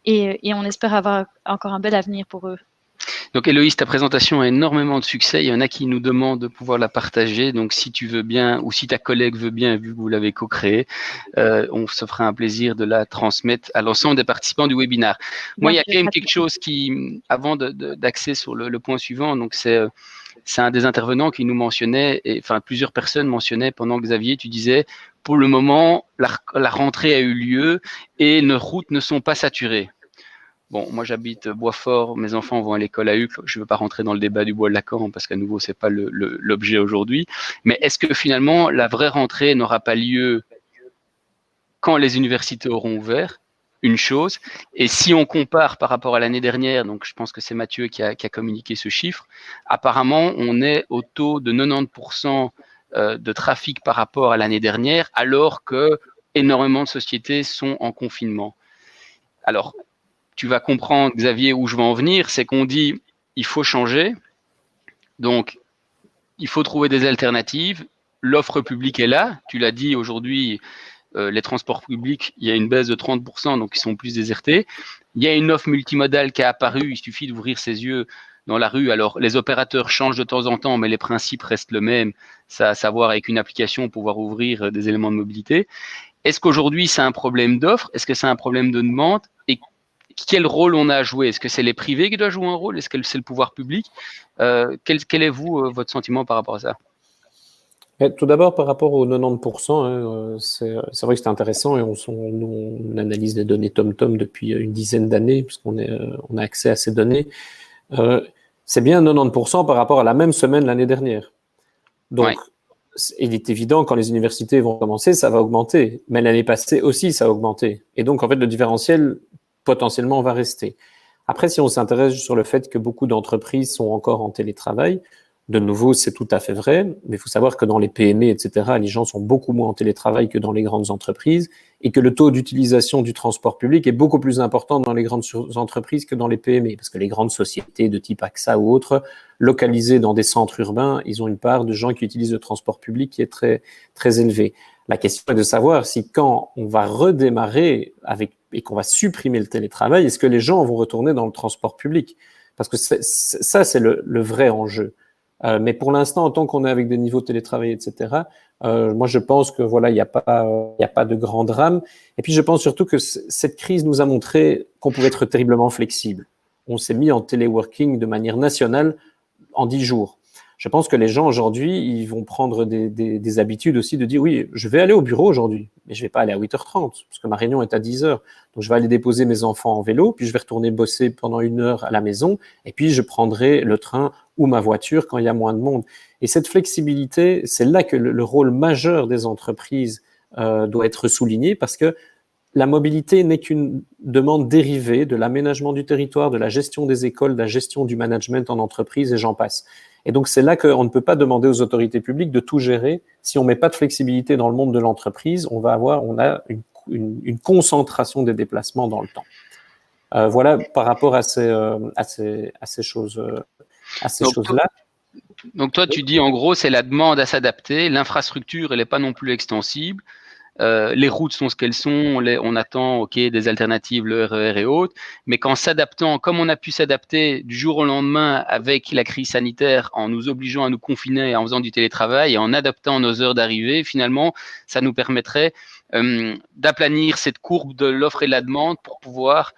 Speaker 3: et on espère avoir encore un bel avenir pour eux.
Speaker 1: Donc Héloïse, ta présentation a énormément de succès. Il y en a qui nous demandent de pouvoir la partager. Donc si tu veux bien ou si ta collègue veut bien, vu que vous l'avez co-créée, on se fera un plaisir de la transmettre à l'ensemble des participants du webinaire. Moi, il y a quand même quelque chose qui, avant d'axer sur le point suivant, donc c'est un des intervenants qui nous mentionnait, et enfin plusieurs personnes mentionnaient pendant Xavier, tu disais, pour le moment, la rentrée a eu lieu et nos routes ne sont pas saturées. Bon, moi j'habite Boisfort, mes enfants vont à l'école à Uccle, je ne veux pas rentrer dans le débat du bois de Lacan parce qu'à nouveau c'est pas l'objet aujourd'hui, mais est-ce que finalement la vraie rentrée n'aura pas lieu quand les universités auront ouvert? Une chose, et si on compare par rapport à l'année dernière, donc je pense que c'est Mathieu qui a communiqué ce chiffre, apparemment on est au taux de 90% de trafic par rapport à l'année dernière, alors que énormément de sociétés sont en confinement. Alors, tu vas comprendre, Xavier, où je veux en venir, c'est qu'on dit il faut changer. Donc, il faut trouver des alternatives. L'offre publique est là. Tu l'as dit, aujourd'hui, les transports publics, il y a une baisse de 30%, donc ils sont plus désertés. Il y a une offre multimodale qui a apparu. Il suffit d'ouvrir ses yeux dans la rue. Alors, les opérateurs changent de temps en temps, mais les principes restent le même. Ça, à savoir, avec une application, pouvoir ouvrir des éléments de mobilité. Est-ce qu'aujourd'hui, c'est un problème d'offre? Est-ce que c'est un problème de demande? Et quel rôle on a à jouer? Est-ce que c'est les privés qui doivent jouer un rôle? Est-ce que c'est le pouvoir public? Quel est, votre sentiment par rapport à ça?
Speaker 2: Tout d'abord, par rapport aux 90%, c'est vrai que c'est intéressant et on analyse les données TomTom depuis une dizaine d'années, puisqu'on on a accès à ces données. C'est bien 90% par rapport à la même semaine l'année dernière. Donc, il est évident, quand les universités vont commencer, ça va augmenter. Mais l'année passée aussi, ça a augmenté. Et donc, en fait, le différentiel, potentiellement, va rester. Après, si on s'intéresse sur le fait que beaucoup d'entreprises sont encore en télétravail, de nouveau, c'est tout à fait vrai, mais il faut savoir que dans les PME, etc., les gens sont beaucoup moins en télétravail que dans les grandes entreprises et que le taux d'utilisation du transport public est beaucoup plus important dans les grandes entreprises que dans les PME, parce que les grandes sociétés de type AXA ou autres, localisées dans des centres urbains, ils ont une part de gens qui utilisent le transport public qui est très, très élevée. La question est de savoir si quand on va redémarrer et qu'on va supprimer le télétravail, est-ce que les gens vont retourner dans le transport public? Parce que ça, c'est le vrai enjeu. Mais pour l'instant, en tant qu'on est avec des niveaux de télétravail, etc., moi, je pense que voilà, il n'y a pas de grand drame. Et puis, je pense surtout que cette crise nous a montré qu'on pouvait être terriblement flexible. On s'est mis en téléworking de manière nationale en 10 jours. Je pense que les gens aujourd'hui, ils vont prendre des habitudes aussi de dire oui, je vais aller au bureau aujourd'hui, mais je vais pas aller à 8h30 parce que ma réunion est à 10h. Donc je vais aller déposer mes enfants en vélo, puis je vais retourner bosser pendant 1 heure à la maison, et puis je prendrai le train ou ma voiture quand il y a moins de monde. Et cette flexibilité, c'est là que le rôle majeur des entreprises doit être souligné, parce que la mobilité n'est qu'une demande dérivée de l'aménagement du territoire, de la gestion des écoles, de la gestion du management en entreprise, et j'en passe. Et donc, c'est là qu'on ne peut pas demander aux autorités publiques de tout gérer. Si on met pas de flexibilité dans le monde de l'entreprise, on a une concentration des déplacements dans le temps. Voilà par rapport à ces choses, choses-là.
Speaker 1: Donc, toi, tu dis en gros, c'est la demande à s'adapter. L'infrastructure, elle n'est pas non plus extensible. Les routes sont ce qu'elles sont, on attend des alternatives, le RER et autres, mais qu'en s'adaptant, comme on a pu s'adapter du jour au lendemain avec la crise sanitaire, en nous obligeant à nous confiner, en faisant du télétravail et en adaptant nos heures d'arrivée, finalement, ça nous permettrait d'aplanir cette courbe de l'offre et de la demande pour pouvoir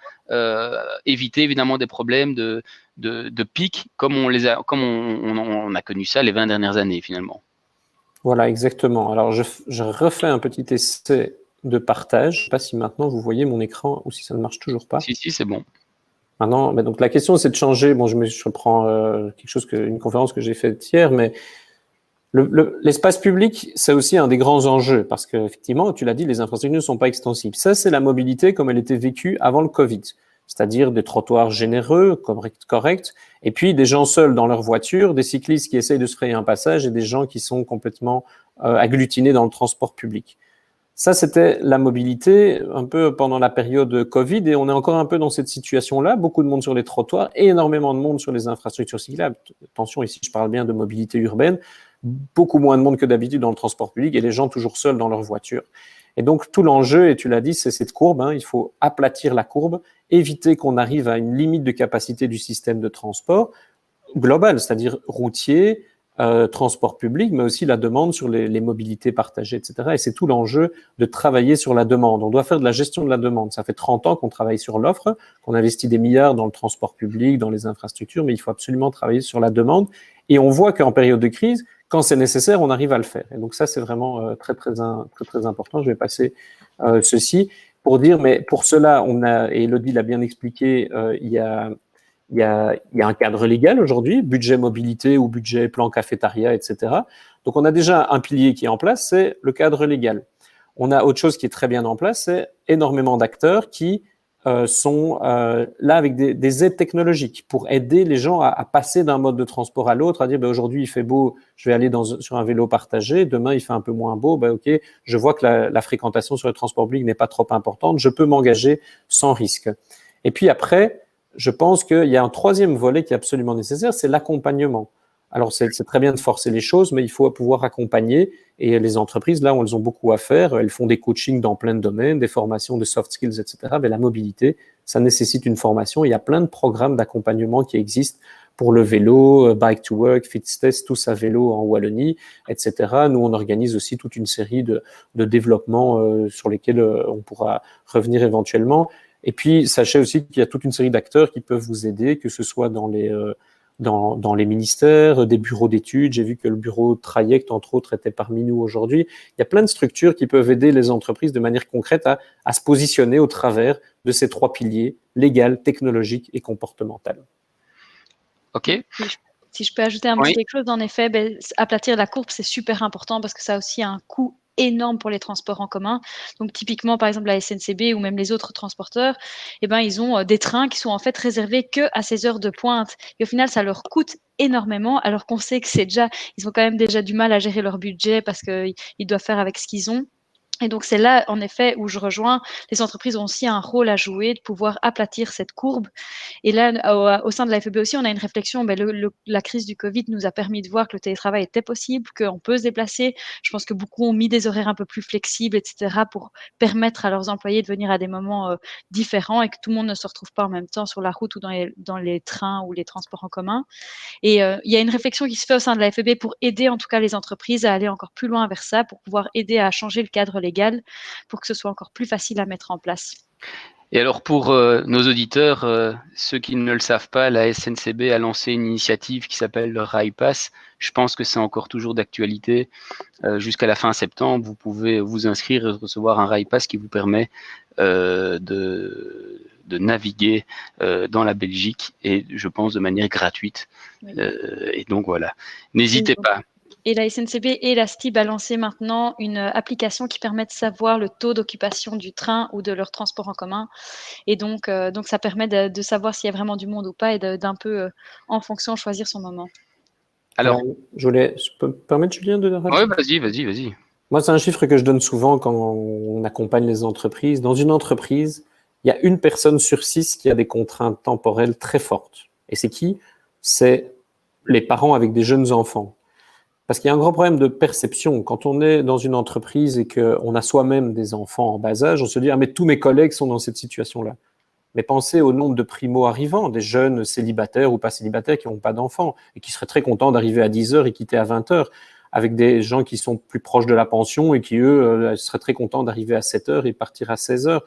Speaker 1: éviter évidemment des problèmes de pic, comme on a connu ça les 20 dernières années finalement.
Speaker 2: Voilà, exactement. Alors, je refais un petit essai de partage. Je ne sais pas si maintenant vous voyez mon écran ou si ça ne marche toujours pas.
Speaker 1: Si, c'est bon.
Speaker 2: Maintenant, donc la question, c'est de changer. Bon, je reprends une conférence que j'ai faite hier, mais l'espace public, c'est aussi un des grands enjeux, parce qu'effectivement, tu l'as dit, les infrastructures ne sont pas extensibles. Ça, c'est la mobilité comme elle était vécue avant le Covid. C'est-à-dire des trottoirs généreux, corrects, et puis des gens seuls dans leur voiture, des cyclistes qui essayent de se frayer un passage et des gens qui sont complètement agglutinés dans le transport public. Ça, c'était la mobilité un peu pendant la période Covid, et on est encore un peu dans cette situation-là. Beaucoup de monde sur les trottoirs et énormément de monde sur les infrastructures cyclables. Attention, ici, je parle bien de mobilité urbaine. Beaucoup moins de monde que d'habitude dans le transport public et les gens toujours seuls dans leur voiture. Et donc, tout l'enjeu, et tu l'as dit, c'est cette courbe. Il faut aplatir la courbe, éviter qu'on arrive à une limite de capacité du système de transport global, c'est-à-dire routier, transport public, mais aussi la demande sur les mobilités partagées, etc. Et c'est tout l'enjeu de travailler sur la demande. On doit faire de la gestion de la demande. Ça fait 30 ans qu'on travaille sur l'offre, qu'on investit des milliards dans le transport public, dans les infrastructures, mais il faut absolument travailler sur la demande. Et on voit qu'en période de crise, quand c'est nécessaire, on arrive à le faire. Et donc ça, c'est vraiment très important. Je vais passer ceci pour dire, mais pour cela, et Elodie l'a bien expliqué, il y a un cadre légal aujourd'hui, budget mobilité ou budget plan cafétéria, etc. Donc on a déjà un pilier qui est en place, c'est le cadre légal. On a autre chose qui est très bien en place, c'est énormément d'acteurs qui sont là avec des aides technologiques pour aider les gens à passer d'un mode de transport à l'autre, à dire aujourd'hui il fait beau, je vais aller sur un vélo partagé, demain il fait un peu moins beau, ok, je vois que la fréquentation sur le transport public n'est pas trop importante, je peux m'engager sans risque. Et puis après, je pense qu'il y a un troisième volet qui est absolument nécessaire, c'est l'accompagnement. Alors, c'est très bien de forcer les choses, mais il faut pouvoir accompagner. Et les entreprises, là, elles ont beaucoup à faire. Elles font des coachings dans plein de domaines, des formations de soft skills, etc. Mais la mobilité, ça nécessite une formation. Il y a plein de programmes d'accompagnement qui existent pour le vélo, Bike to Work, FitTest, tous à vélo en Wallonie, etc. Nous, on organise aussi toute une série de développements sur lesquels on pourra revenir éventuellement. Et puis, sachez aussi qu'il y a toute une série d'acteurs qui peuvent vous aider, que ce soit dans les ministères, des bureaux d'études. J'ai vu que le bureau Traject, entre autres, était parmi nous aujourd'hui. Il y a plein de structures qui peuvent aider les entreprises de manière concrète à se positionner au travers de ces 3 piliers, légal, technologique et comportemental.
Speaker 1: OK.
Speaker 3: Si je peux ajouter un petit quelque chose, en effet, aplatir la courbe, c'est super important parce que ça a aussi un coût énorme pour les transports en commun. Donc typiquement, par exemple, la SNCB ou même les autres transporteurs, ils ont des trains qui sont en fait réservés qu'à ces heures de pointe. Et au final, ça leur coûte énormément, alors qu'on sait que ils ont quand même déjà du mal à gérer leur budget parce qu'ils doivent faire avec ce qu'ils ont. Et donc, c'est là, en effet, où je rejoins. Les entreprises ont aussi un rôle à jouer, de pouvoir aplatir cette courbe. Et là, au sein de la FEB aussi, on a une réflexion. La crise du Covid nous a permis de voir que le télétravail était possible, qu'on peut se déplacer. Je pense que beaucoup ont mis des horaires un peu plus flexibles, etc., pour permettre à leurs employés de venir à des moments différents et que tout le monde ne se retrouve pas en même temps sur la route ou dans les trains ou les transports en commun. Et il y a une réflexion qui se fait au sein de la FEB pour aider en tout cas les entreprises à aller encore plus loin vers ça, pour pouvoir aider à changer le cadre légal, pour que ce soit encore plus facile à mettre en place.
Speaker 1: Et alors pour nos auditeurs, ceux qui ne le savent pas, la SNCB a lancé une initiative qui s'appelle le Rail Pass. Je pense que c'est encore toujours d'actualité. Jusqu'à la fin septembre, vous pouvez vous inscrire et recevoir un Rail Pass qui vous permet de naviguer dans la Belgique et je pense de manière gratuite. Oui. Et donc voilà, n'hésitez pas.
Speaker 3: Et la SNCB et la STIB a lancé maintenant une application qui permet de savoir le taux d'occupation du train ou de leur transport en commun. Et donc ça permet de savoir s'il y a vraiment du monde ou pas et d'un peu, en fonction, choisir son moment.
Speaker 2: Alors, je peux me permettre, Julien, de rajouter ?
Speaker 1: Oui, vas-y.
Speaker 2: Moi, c'est un chiffre que je donne souvent quand on accompagne les entreprises. Dans une entreprise, il y a 1 personne sur 6 qui a des contraintes temporelles très fortes. Et c'est qui ? C'est les parents avec des jeunes enfants. Parce qu'il y a un gros problème de perception. Quand on est dans une entreprise et qu'on a soi-même des enfants en bas âge, on se dit « Ah, mais tous mes collègues sont dans cette situation-là ». Mais pensez au nombre de primo-arrivants, des jeunes célibataires ou pas célibataires qui n'ont pas d'enfants et qui seraient très contents d'arriver à 10h et quitter à 20h, avec des gens qui sont plus proches de la pension et qui, eux, seraient très contents d'arriver à 7h et partir à 16h.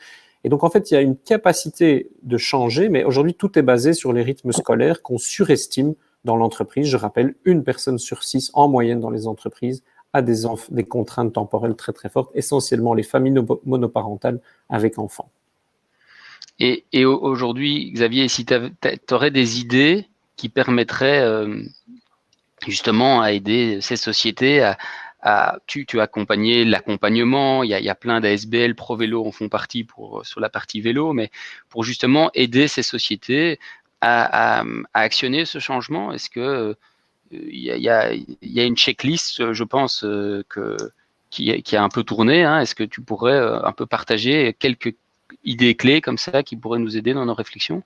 Speaker 2: Et donc, en fait, il y a une capacité de changer, mais aujourd'hui, tout est basé sur les rythmes scolaires qu'on surestime dans l'entreprise. Je rappelle, 1 personne sur 6 en moyenne dans les entreprises a des contraintes temporelles très, très fortes, essentiellement les familles monoparentales avec enfants.
Speaker 1: Et aujourd'hui, Xavier, si tu aurais des idées qui permettraient justement à aider ces sociétés tu as accompagné l'accompagnement, il y a plein d'ASBL, Pro Vélo en font partie sur la partie vélo, mais pour justement aider ces sociétés à actionner ce changement, est-ce que il y a une checklist, je pense, qui a un peu tourné, hein. Est-ce que tu pourrais un peu partager quelques idées clés comme ça qui pourraient nous aider dans nos réflexions ?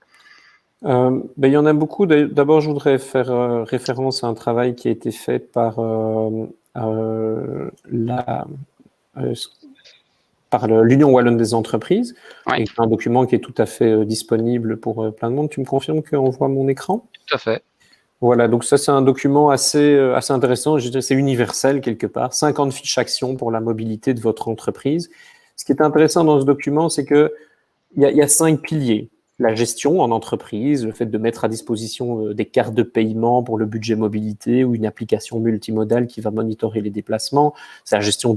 Speaker 2: Il y en a beaucoup. D'abord, je voudrais faire référence à un travail qui a été fait par l'Union Wallonne des entreprises, et un document qui est tout à fait disponible pour plein de monde. Tu me confirmes qu'on voit mon écran ?
Speaker 1: Tout à fait.
Speaker 2: Voilà, donc ça c'est un document assez intéressant, je dirais c'est universel quelque part, 50 fiches actions pour la mobilité de votre entreprise. Ce qui est intéressant dans ce document, c'est que il y a 5 piliers. La gestion en entreprise, le fait de mettre à disposition des cartes de paiement pour le budget mobilité ou une application multimodale qui va monitorer les déplacements, c'est la gestion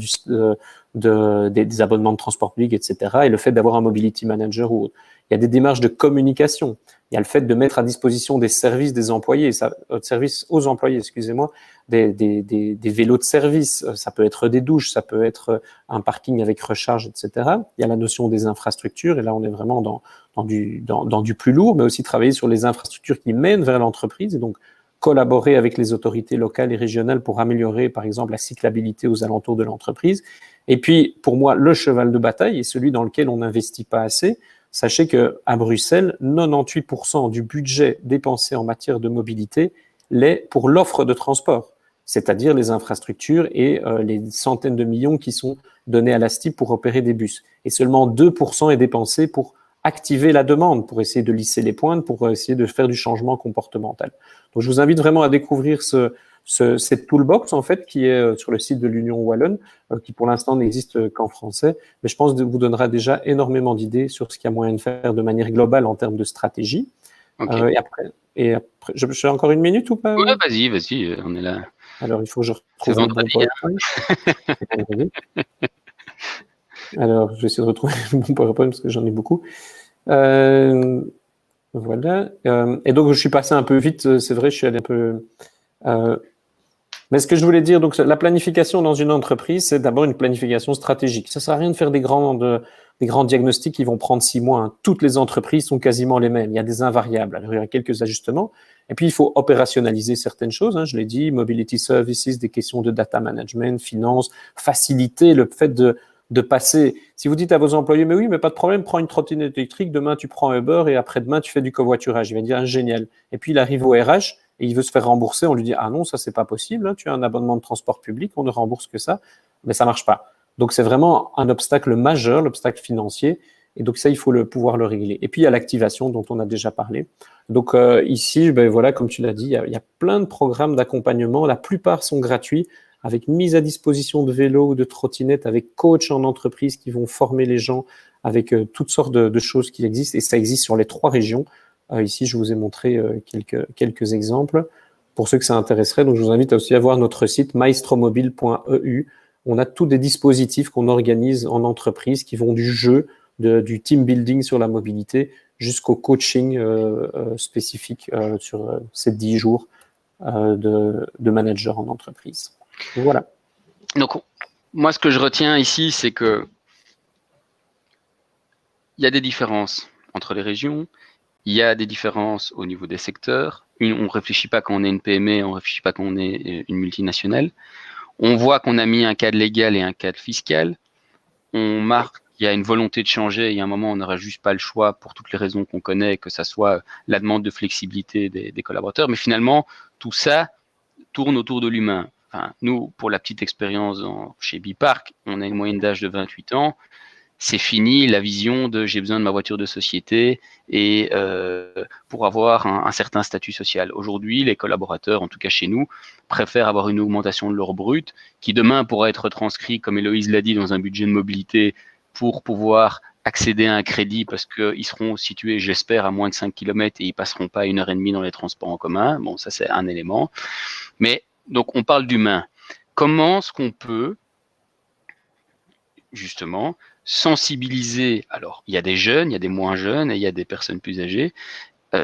Speaker 2: des abonnements de transport public, etc. Et le fait d'avoir un mobility manager ou autre. Il y a des démarches de communication. Il y a le fait de mettre à disposition des services des employés, services aux employés, excusez-moi, des vélos de service. Ça peut être des douches, ça peut être un parking avec recharge, etc. Il y a la notion des infrastructures, et là on est vraiment dans du plus lourd, mais aussi travailler sur les infrastructures qui mènent vers l'entreprise, et donc collaborer avec les autorités locales et régionales pour améliorer, par exemple, la cyclabilité aux alentours de l'entreprise. Et puis, pour moi, le cheval de bataille, et celui dans lequel on n'investit pas assez, Sachez qu'à Bruxelles, 98% du budget dépensé en matière de mobilité l'est pour l'offre de transport, c'est-à-dire les infrastructures et les centaines de millions qui sont donnés à l'ASTI pour opérer des bus. Et seulement 2% est dépensé pour activer la demande, pour essayer de lisser les pointes, pour essayer de faire du changement comportemental. Donc je vous invite vraiment à découvrir cette toolbox en fait qui est sur le site de l'Union Wallonne, qui pour l'instant n'existe qu'en français, mais je pense que vous donnera déjà énormément d'idées sur ce qu'il y a moyen de faire de manière globale en termes de stratégie.
Speaker 1: Okay.
Speaker 2: Et après, j'ai encore une minute ou pas?
Speaker 1: Ouais, vas-y, on est là.
Speaker 2: Alors il faut que je retrouve le bon PowerPoint. Alors je vais essayer de retrouver le bon PowerPoint parce que j'en ai beaucoup. Voilà. Et donc je suis passé un peu vite, c'est vrai, je suis allé un peu. Mais ce que je voulais dire, donc la planification dans une entreprise, c'est d'abord une planification stratégique. Ça sert à rien de faire des grands diagnostics qui vont prendre 6 mois. Hein. Toutes les entreprises sont quasiment les mêmes. Il y a des invariables. Alors, il y a quelques ajustements. Et puis, il faut opérationnaliser certaines choses. Hein, je l'ai dit, mobility services, des questions de data management, finance, faciliter le fait de passer. Si vous dites à vos employés, mais oui, mais pas de problème, prends une trottinette électrique, demain tu prends Uber et après-demain tu fais du covoiturage. Il va dire, ah, génial. Et puis, il arrive au RH et il veut se faire rembourser, on lui dit « Ah non, ça, c'est pas possible, hein, tu as un abonnement de transport public, on ne rembourse que ça. » Mais ça marche pas. Donc, c'est vraiment un obstacle majeur, l'obstacle financier. Et donc, ça, il faut pouvoir le régler. Et puis, il y a l'activation dont on a déjà parlé. Donc, ici, ben, voilà, comme tu l'as dit, il y a plein de programmes d'accompagnement. La plupart sont gratuits, avec mise à disposition de vélos ou de trottinettes, avec coach en entreprise qui vont former les gens, avec toutes sortes de choses qui existent. Et ça existe sur les 3 régions. Ici, je vous ai montré quelques exemples pour ceux que ça intéresserait. Donc, je vous invite aussi à voir notre site maestromobile.eu. On a tous des dispositifs qu'on organise en entreprise qui vont du jeu, du team building sur la mobilité jusqu'au coaching spécifique sur ces 10 jours de manager en entreprise. Donc, voilà.
Speaker 1: Donc, moi, ce que je retiens ici, c'est que il y a des différences entre les régions. Il y a des différences au niveau des secteurs. On ne réfléchit pas quand on est une PME, on ne réfléchit pas quand on est une multinationale. On voit qu'on a mis un cadre légal et un cadre fiscal. On marque qu'il y a une volonté de changer. Il y a un moment, on n'aura juste pas le choix pour toutes les raisons qu'on connaît, que ce soit la demande de flexibilité des collaborateurs. Mais finalement, tout ça tourne autour de l'humain. Enfin, nous, pour la petite expérience chez Bipark, on a une moyenne d'âge de 28 ans. C'est fini la vision de j'ai besoin de ma voiture de société et pour avoir un certain statut social. Aujourd'hui, les collaborateurs, en tout cas chez nous, préfèrent avoir une augmentation de leur brut qui demain pourra être transcrit, comme Héloïse l'a dit, dans un budget de mobilité pour pouvoir accéder à un crédit parce qu'ils seront situés, j'espère, à moins de 5 km et ils passeront pas 1h30 dans les transports en commun. Bon, ça c'est un élément. Mais donc on parle d'humain. Comment est-ce qu'on peut justement sensibiliser, alors il y a des jeunes, il y a des moins jeunes et il y a des personnes plus âgées,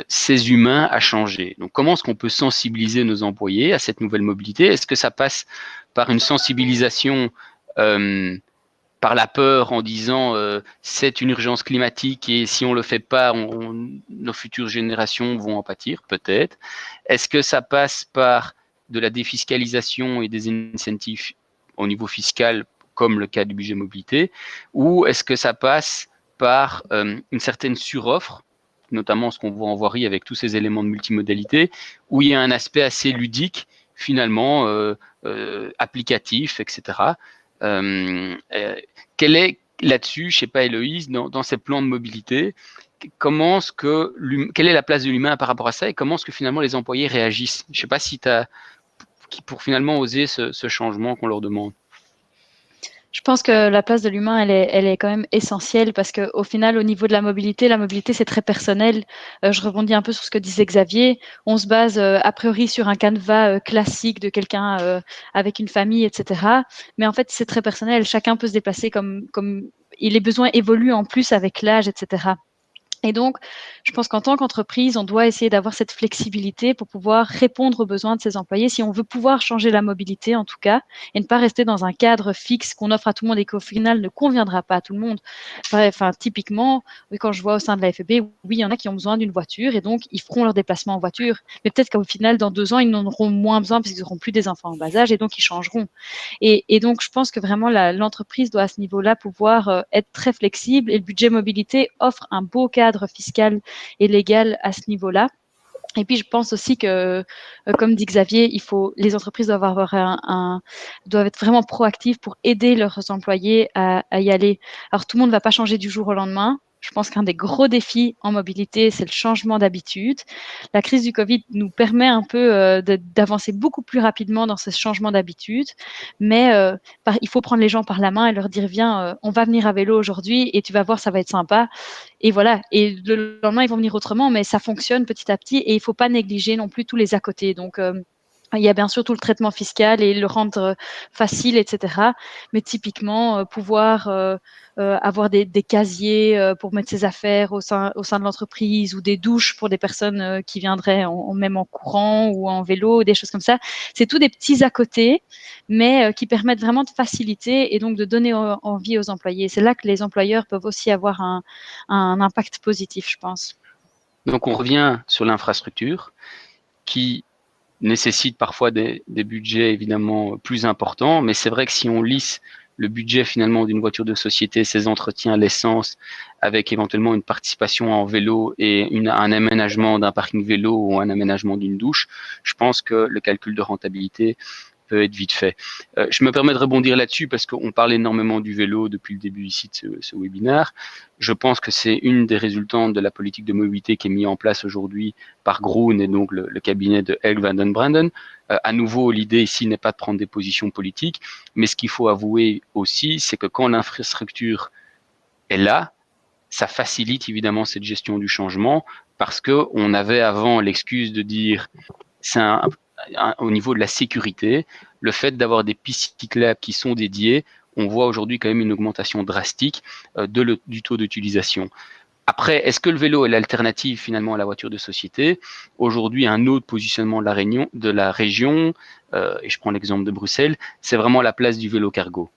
Speaker 1: ces humains à changer. Donc comment est-ce qu'on peut sensibiliser nos employés à cette nouvelle mobilité? Est-ce que ça passe par une sensibilisation par la peur en disant c'est une urgence climatique et si on ne le fait pas, nos futures générations vont en pâtir? Peut-être. Est-ce que ça passe par de la défiscalisation et des incentives au niveau fiscal comme le cas du budget mobilité, ou est-ce que ça passe par une certaine suroffre, notamment ce qu'on voit en voirie avec tous ces éléments de multimodalité, où il y a un aspect assez ludique, finalement, applicatif, etc. Quelle est là-dessus, je ne sais pas Héloïse, dans ces plans de mobilité, quelle est la place de l'humain par rapport à ça et comment est-ce que finalement les employés réagissent? Je ne sais pas si tu as, pour finalement oser ce changement qu'on leur demande.
Speaker 3: Je pense que la place de l'humain, elle est quand même essentielle parce qu'au final, au niveau de la mobilité, c'est très personnel. Je rebondis un peu sur ce que disait Xavier. On se base a priori sur un canevas classique de quelqu'un avec une famille, etc. Mais en fait, c'est très personnel. Chacun peut se déplacer comme et les besoins évoluent en plus avec l'âge, etc. Et donc, je pense qu'en tant qu'entreprise, on doit essayer d'avoir cette flexibilité pour pouvoir répondre aux besoins de ses employés, si on veut pouvoir changer la mobilité en tout cas, et ne pas rester dans un cadre fixe qu'on offre à tout le monde et qu'au final ne conviendra pas à tout le monde. Enfin, typiquement, quand je vois au sein de la FEB, oui, il y en a qui ont besoin d'une voiture et donc ils feront leur déplacement en voiture. Mais peut-être qu'au final, dans 2 ans, ils n'en auront moins besoin parce qu'ils n'auront plus des enfants en bas âge et donc ils changeront. Et donc, je pense que vraiment, l'entreprise doit à ce niveau-là pouvoir être très flexible et le budget mobilité offre un beau cadre fiscal et légal à ce niveau-là. Et puis, je pense aussi que, comme dit Xavier, les entreprises doivent être vraiment proactives pour aider leurs employés à y aller. Alors, tout le monde ne va pas changer du jour au lendemain. Je pense qu'un des gros défis en mobilité, c'est le changement d'habitude. La crise du Covid nous permet un peu d'avancer beaucoup plus rapidement dans ce changement d'habitude, mais il faut prendre les gens par la main et leur dire, viens, on va venir à vélo aujourd'hui et tu vas voir, ça va être sympa. Et voilà, et le lendemain, ils vont venir autrement, mais ça fonctionne petit à petit et il ne faut pas négliger non plus tous les à côté. Donc, il y a bien sûr tout le traitement fiscal et le rendre facile, etc. Mais typiquement, pouvoir avoir des casiers pour mettre ses affaires au sein de l'entreprise ou des douches pour des personnes qui viendraient même en courant ou en vélo, des choses comme ça. C'est tous des petits à côté, mais qui permettent vraiment de faciliter et donc de donner envie aux employés. C'est là que les employeurs peuvent aussi avoir un impact positif, je pense.
Speaker 1: Donc on revient sur l'infrastructure qui nécessite parfois des budgets évidemment plus importants, mais c'est vrai que si on lisse le budget finalement d'une voiture de société, ses entretiens, l'essence, avec éventuellement une participation en vélo et un aménagement d'un parking vélo ou un aménagement d'une douche, je pense que le calcul de rentabilité peut être vite fait. Je me permets de rebondir là-dessus parce qu'on parle énormément du vélo depuis le début ici de ce webinaire. Je pense que c'est une des résultantes de la politique de mobilité qui est mise en place aujourd'hui par Groen et donc le cabinet de Elk van den Branden. À nouveau, l'idée ici n'est pas de prendre des positions politiques, mais ce qu'il faut avouer aussi, c'est que quand l'infrastructure est là, ça facilite évidemment cette gestion du changement parce qu'on avait avant l'excuse de dire c'est au niveau de la sécurité, le fait d'avoir des pistes cyclables qui sont dédiées, on voit aujourd'hui quand même une augmentation drastique du taux d'utilisation. Après, est-ce que le vélo est l'alternative finalement à la voiture de société? Aujourd'hui, un autre positionnement de la région, et je prends l'exemple de Bruxelles, c'est vraiment la place du vélo cargo.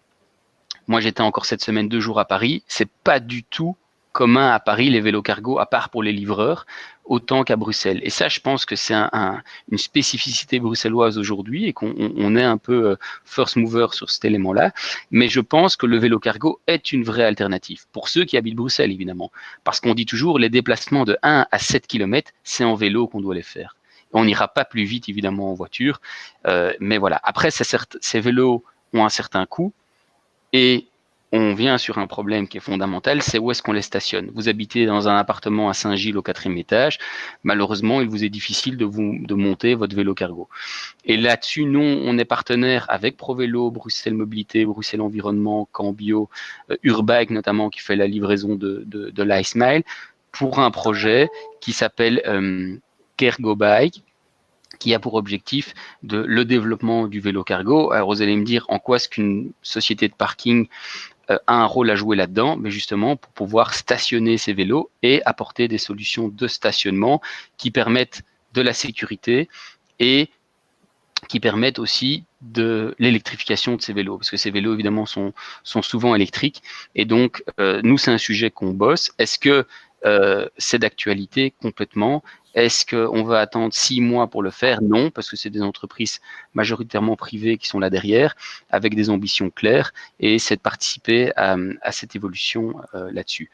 Speaker 1: Moi, j'étais encore cette semaine 2 jours à Paris. C'est pas du tout commun à Paris, les vélos cargo, à part pour les livreurs, autant qu'à Bruxelles. Et ça, je pense que c'est une spécificité bruxelloise aujourd'hui et qu'on est un peu first mover sur cet élément-là. Mais je pense que le vélo cargo est une vraie alternative pour ceux qui habitent Bruxelles, évidemment. Parce qu'on dit toujours, les déplacements de 1 à 7 km, c'est en vélo qu'on doit les faire. On n'ira pas plus vite, évidemment, en voiture. Mais voilà. Après, ces vélos ont un certain coût. Et on vient sur un problème qui est fondamental, c'est où est-ce qu'on les stationne. Vous habitez dans un appartement à Saint-Gilles au 4e étage, malheureusement, il vous est difficile de monter votre vélo cargo. Et là-dessus, nous, on est partenaire avec ProVélo, Bruxelles Mobilité, Bruxelles Environnement, Cambio, Urbike notamment, qui fait la livraison de l'Ice-Mile, pour un projet qui s'appelle Kergo Bike, qui a pour objectif le développement du vélo cargo. Alors vous allez me dire en quoi est-ce qu'une société de parking a un rôle à jouer là-dedans, mais justement pour pouvoir stationner ces vélos et apporter des solutions de stationnement qui permettent de la sécurité et qui permettent aussi de l'électrification de ces vélos, parce que ces vélos évidemment sont souvent électriques, et donc nous c'est un sujet qu'on bosse. Est-ce que c'est d'actualité complètement? Est-ce qu'on va attendre 6 mois pour le faire? Non, parce que c'est des entreprises majoritairement privées qui sont là derrière, avec des ambitions claires, et c'est de participer à cette évolution là-dessus.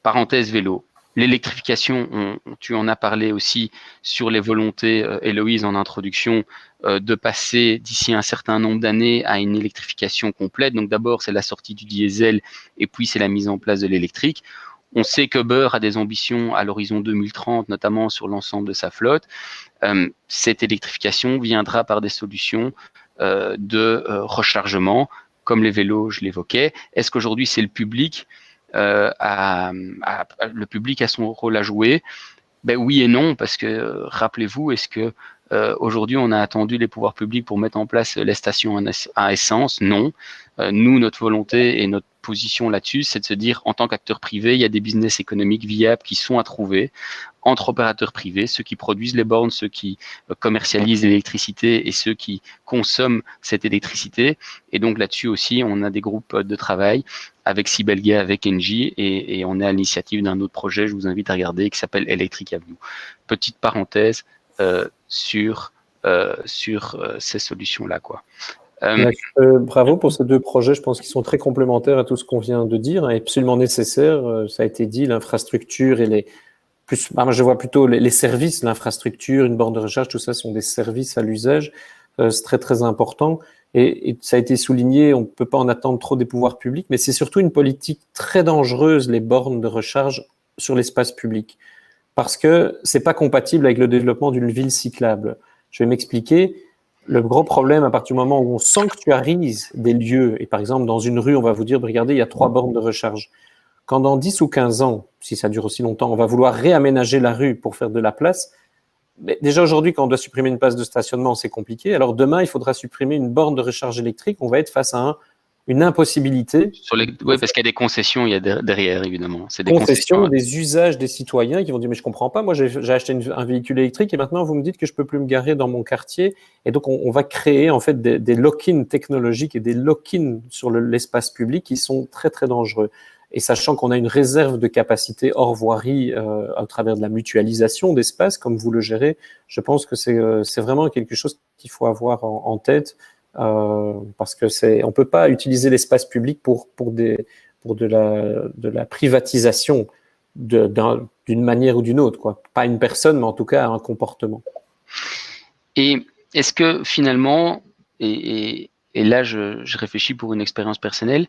Speaker 1: Parenthèse vélo. L'électrification, tu en as parlé aussi sur les volontés, Héloïse, en introduction, de passer d'ici un certain nombre d'années à une électrification complète. Donc d'abord, c'est la sortie du diesel et puis c'est la mise en place de l'électrique. On sait que Uber a des ambitions à l'horizon 2030, notamment sur l'ensemble de sa flotte. Cette électrification viendra par des solutions de rechargement, comme les vélos, je l'évoquais. Est-ce qu'aujourd'hui, c'est le public le public a son rôle à jouer? Ben oui et non, parce que rappelez-vous, est-ce que aujourd'hui on a attendu les pouvoirs publics pour mettre en place les stations à essence? Non. Nous, notre volonté et notre position là-dessus, c'est de se dire, en tant qu'acteur privé, il y a des business économiques viables qui sont à trouver entre opérateurs privés, ceux qui produisent les bornes, ceux qui commercialisent l'électricité et ceux qui consomment cette électricité. Et donc là-dessus aussi, on a des groupes de travail avec Sibelga, avec Engie, et on est à l'initiative d'un autre projet, je vous invite à regarder, qui s'appelle Electric Avenue. Petite parenthèse sur ces solutions-là, quoi.
Speaker 2: Bravo pour ces deux projets, je pense qu'ils sont très complémentaires à tout ce qu'on vient de dire, et absolument nécessaires. Ça a été dit, l'infrastructure et les moi je vois plutôt les services, l'infrastructure, une borne de recharge, tout ça sont des services à l'usage. C'est très très important. Et ça a été souligné, on ne peut pas en attendre trop des pouvoirs publics, mais c'est surtout une politique très dangereuse, les bornes de recharge sur l'espace public, parce que c'est pas compatible avec le développement d'une ville cyclable. Je vais m'expliquer. Le gros problème, à partir du moment où on sanctuarise des lieux, et par exemple dans une rue, on va vous dire, regardez, il y a 3 bornes de recharge. Quand dans 10 ou 15 ans, si ça dure aussi longtemps, on va vouloir réaménager la rue pour faire de la place, mais déjà aujourd'hui, quand on doit supprimer une place de stationnement, c'est compliqué. Alors demain, il faudra supprimer une borne de recharge électrique. On va être face à une impossibilité.
Speaker 1: Oui, parce qu'il y a des concessions, il y a derrière, évidemment. C'est des
Speaker 2: concessions, des usages des citoyens qui vont dire, mais je comprends pas, moi j'ai acheté un véhicule électrique et maintenant vous me dites que je peux plus me garer dans mon quartier. Et donc on va créer en fait des lock-in technologiques et des lock-in sur l'espace public qui sont très très dangereux. Et sachant qu'on a une réserve de capacité hors voirie à travers de la mutualisation d'espace, comme vous le gérez, je pense que c'est vraiment quelque chose qu'il faut avoir en tête, parce que on peut pas utiliser l'espace public pour de la privatisation d'une manière ou d'une autre, quoi. Pas une personne, mais en tout cas un comportement.
Speaker 1: Et est-ce que finalement, et là je réfléchis pour une expérience personnelle,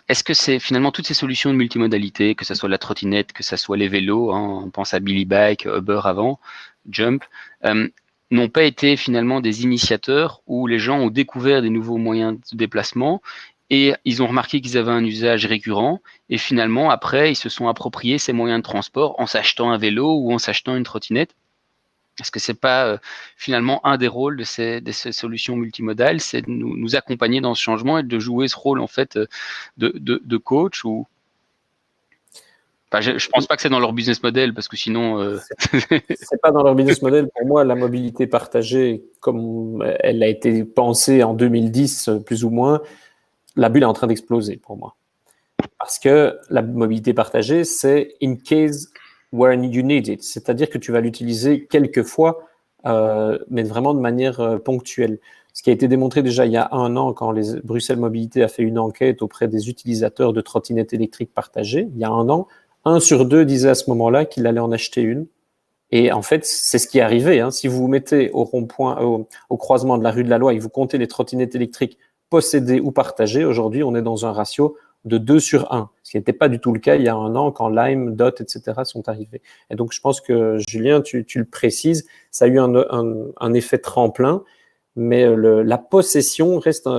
Speaker 1: est-ce que c'est finalement toutes ces solutions de multimodalité, que ce soit la trottinette, que ce soit les vélos, hein, on pense à Billy Bike, Uber avant, Jump, n'ont pas été finalement des initiateurs où les gens ont découvert des nouveaux moyens de déplacement et ils ont remarqué qu'ils avaient un usage récurrent et finalement après ils se sont appropriés ces moyens de transport en s'achetant un vélo ou en s'achetant une trottinette? Est-ce que c'est pas finalement un des rôles de ces solutions multimodales, c'est de nous accompagner dans ce changement et de jouer ce rôle en fait de coach ou enfin, je pense pas que c'est dans leur business model parce que sinon
Speaker 2: c'est pas dans leur business model. Pour moi, la mobilité partagée, comme elle a été pensée en 2010 plus ou moins, la bulle est en train d'exploser pour moi. Parce que la mobilité partagée, c'est in case where you need it, c'est-à-dire que tu vas l'utiliser quelques fois, mais vraiment de manière ponctuelle. Ce qui a été démontré déjà il y a 1 an, quand Bruxelles Mobilité a fait une enquête auprès des utilisateurs de trottinettes électriques partagées, il y a 1 an, 1 sur 2 disait à ce moment-là qu'il allait en acheter une. Et en fait, c'est ce qui est arrivé. Hein. Si vous vous mettez au rond-point, au croisement de la rue de la Loi et que vous comptez les trottinettes électriques possédées ou partagées, aujourd'hui, on est dans un ratio de 2 sur 1, ce qui n'était pas du tout le cas il y a 1 an quand Lime, Dot, etc. sont arrivés. Et donc, je pense que, Julien, tu le précises, ça a eu un effet tremplin, mais la possession reste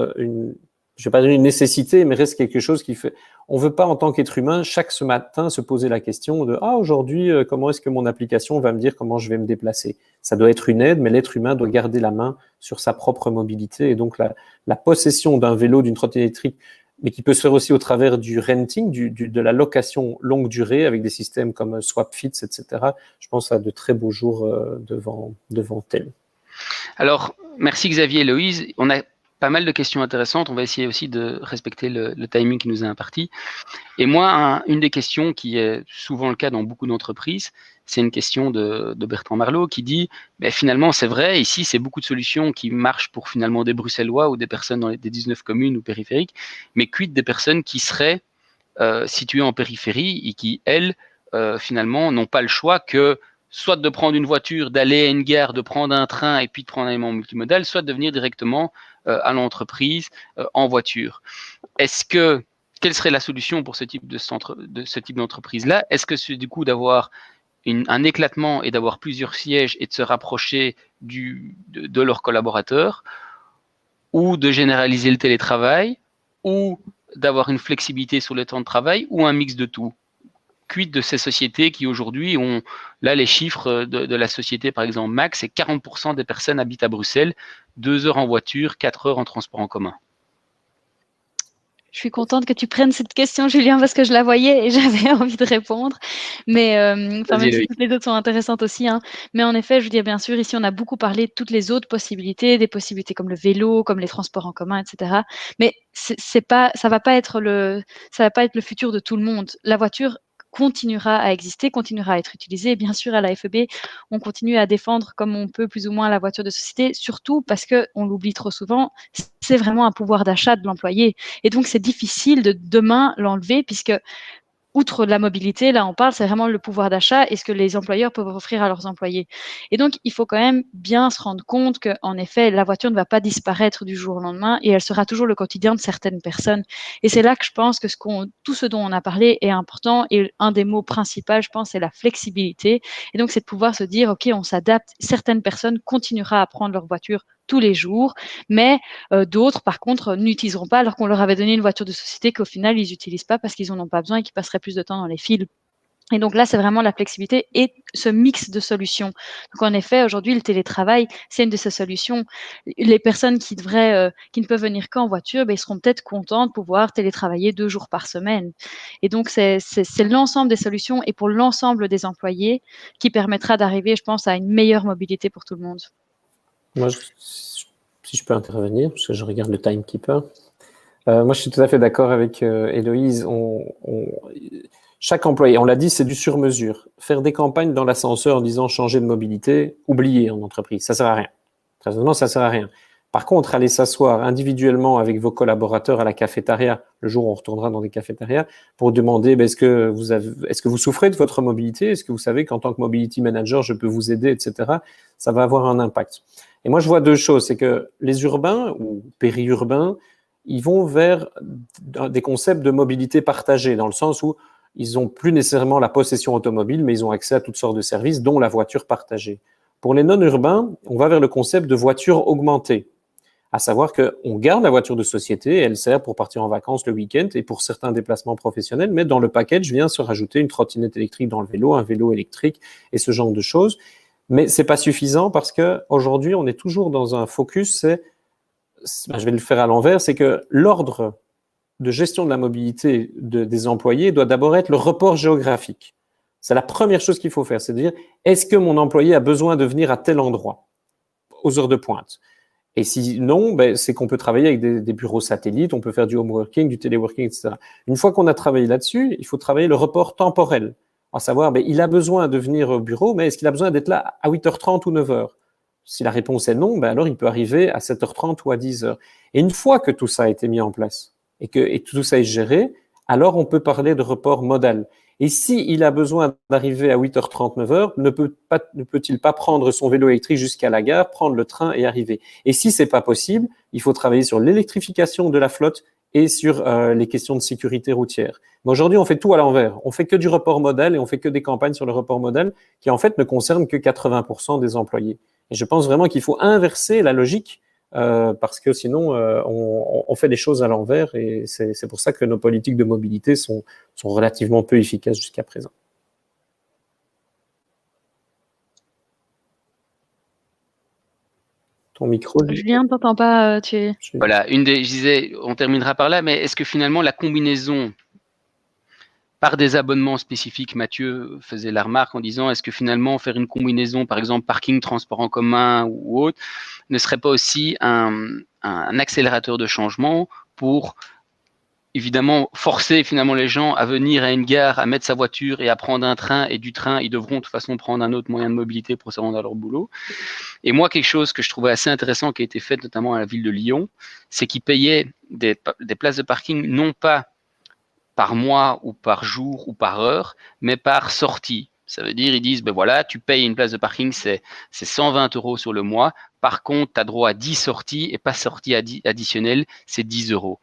Speaker 2: je vais pas dire une nécessité, mais reste quelque chose qui fait. On veut pas, en tant qu'être humain, chaque matin se poser la question de aujourd'hui, comment est-ce que mon application va me dire comment je vais me déplacer. Ça doit être une aide, mais l'être humain doit garder la main sur sa propre mobilité. Et donc la possession d'un vélo, d'une trottinette électrique, mais qui peut se faire aussi au travers du renting, de la location longue durée avec des systèmes comme SwapFits, etc. Je pense à de très beaux jours devant elle.
Speaker 1: Alors, merci Xavier et Loïse. On a pas mal de questions intéressantes. On va essayer aussi de respecter le timing qui nous est imparti. Et moi, une des questions qui est souvent le cas dans beaucoup d'entreprises, c'est une question de Bertrand Marlot qui dit finalement, c'est vrai, ici, c'est beaucoup de solutions qui marchent pour finalement des Bruxellois ou des personnes dans des 19 communes ou périphériques, mais quid des personnes qui seraient situées en périphérie et qui, elles, finalement, n'ont pas le choix que soit de prendre une voiture, d'aller à une gare, de prendre un train et puis de prendre un élément multimodal, soit de venir directement à l'entreprise en voiture. Quelle serait la solution pour ce type d'entreprise-là? Est-ce que c'est du coup d'avoir un éclatement et d'avoir plusieurs sièges et de se rapprocher de leurs collaborateurs, ou de généraliser le télétravail, ou d'avoir une flexibilité sur le temps de travail, ou un mix de tout? Quid de ces sociétés qui aujourd'hui ont, là les chiffres de la société par exemple Max, c'est 40% des personnes habitent à Bruxelles, 2 heures en voiture, 4 heures en transport en commun.
Speaker 3: Je suis contente que tu prennes cette question, Julien, parce que je la voyais et j'avais envie de répondre. Mais enfin,
Speaker 1: Vas-y,
Speaker 3: même si
Speaker 1: Loïc.
Speaker 3: toutes les autres sont intéressantes aussi, hein. Mais en effet, je veux dire, bien sûr, ici, on a beaucoup parlé de toutes les autres possibilités, des possibilités comme le vélo, comme les transports en commun, etc. Mais c'est pas, ça va pas être le futur de tout le monde. La voiture continuera à exister, continuera à être utilisée. Et bien sûr, à la FEB, on continue à défendre comme on peut plus ou moins la voiture de société, surtout parce que on l'oublie trop souvent, c'est vraiment un pouvoir d'achat de l'employé. Et donc, c'est difficile de demain l'enlever puisque outre la mobilité, là on parle, c'est vraiment le pouvoir d'achat et ce que les employeurs peuvent offrir à leurs employés. Et donc, il faut quand même bien se rendre compte qu'en effet, la voiture ne va pas disparaître du jour au lendemain et elle sera toujours le quotidien de certaines personnes. Et c'est là que je pense que tout ce dont on a parlé est important et un des mots principaux, je pense, c'est la flexibilité. Et donc, c'est de pouvoir se dire, OK, on s'adapte. Certaines personnes continueront à prendre leur voiture tous les jours, mais d'autres, par contre, n'utiliseront pas alors qu'on leur avait donné une voiture de société qu'au final, ils n'utilisent pas parce qu'ils n'en ont pas besoin et qu'ils passeraient plus de temps dans les fils. Et donc là, c'est vraiment la flexibilité et ce mix de solutions. Donc en effet, aujourd'hui, le télétravail, c'est une de ces solutions. Les personnes qui ne peuvent venir qu'en voiture, ils seront peut-être contents de pouvoir télétravailler 2 jours par semaine. Et donc, c'est l'ensemble des solutions et pour l'ensemble des employés qui permettra d'arriver, je pense, à une meilleure mobilité pour tout le monde.
Speaker 2: Moi, si je peux intervenir, parce que je regarde le timekeeper. Moi, je suis tout à fait d'accord avec Héloïse. Chaque employé, on l'a dit, c'est du sur-mesure. Faire des campagnes dans l'ascenseur en disant changer de mobilité, oubliez en entreprise, ça sert à rien. Très honnêtement, ça sert à rien. Par contre, aller s'asseoir individuellement avec vos collaborateurs à la cafétéria, le jour où on retournera dans des cafétérias, pour demander est-ce que vous souffrez de votre mobilité, est-ce que vous savez qu'en tant que mobility manager, je peux vous aider, etc. Ça va avoir un impact. Et moi, je vois deux choses, c'est que les urbains ou périurbains, ils vont vers des concepts de mobilité partagée, dans le sens où ils n'ont plus nécessairement la possession automobile, mais ils ont accès à toutes sortes de services, dont la voiture partagée. Pour les non-urbains, on va vers le concept de voiture augmentée, à savoir qu'on garde la voiture de société, elle sert pour partir en vacances le week-end et pour certains déplacements professionnels, mais dans le package vient se rajouter une trottinette électrique dans le vélo, un vélo électrique et ce genre de choses. Mais c'est pas suffisant parce qu'aujourd'hui, on est toujours dans un focus, je vais le faire à l'envers, c'est que l'ordre de gestion de la mobilité des employés doit d'abord être le report géographique. C'est la première chose qu'il faut faire, c'est de dire, est-ce que mon employé a besoin de venir à tel endroit aux heures de pointe? Et si non, c'est qu'on peut travailler avec des bureaux satellites, on peut faire du home working, du téléworking, etc. Une fois qu'on a travaillé là-dessus, il faut travailler le report temporel, à savoir, il a besoin de venir au bureau, mais est-ce qu'il a besoin d'être là à 8h30 ou 9h? Si la réponse est non, alors il peut arriver à 7h30 ou à 10h. Et une fois que tout ça a été mis en place et que tout ça est géré, alors on peut parler de report modal. Et s'il a besoin d'arriver à 8h30, 9h, ne peut-il pas prendre son vélo électrique jusqu'à la gare, prendre le train et arriver? Et si c'est pas possible, il faut travailler sur l'électrification de la flotte et sur les questions de sécurité routière. Mais aujourd'hui, on fait tout à l'envers. On fait que du report modal et on fait que des campagnes sur le report modal qui, en fait, ne concernent que 80% des employés. Et je pense vraiment qu'il faut inverser la logique parce que sinon, on fait les choses à l'envers et c'est pour ça que nos politiques de mobilité sont relativement peu efficaces jusqu'à présent. Ton micro,
Speaker 3: Julien, t'entends pas,
Speaker 1: Voilà, je disais, on terminera par là, mais est-ce que finalement la combinaison par des abonnements spécifiques, Mathieu faisait la remarque en disant, est-ce que finalement faire une combinaison, par exemple parking, transport en commun ou autre, ne serait pas aussi un accélérateur de changement pour évidemment forcer finalement les gens à venir à une gare, à mettre sa voiture et à prendre un train, et du train, ils devront de toute façon prendre un autre moyen de mobilité pour se rendre à leur boulot. Et moi, quelque chose que je trouvais assez intéressant qui a été fait notamment à la ville de Lyon, c'est qu'ils payaient des places de parking non pas par mois ou par jour ou par heure, mais par sortie. Ça veut dire, ils disent, voilà, tu payes une place de parking, c'est 120 € sur le mois. Par contre, tu as droit à 10 sorties et pas sorties additionnelles, c'est 10 €.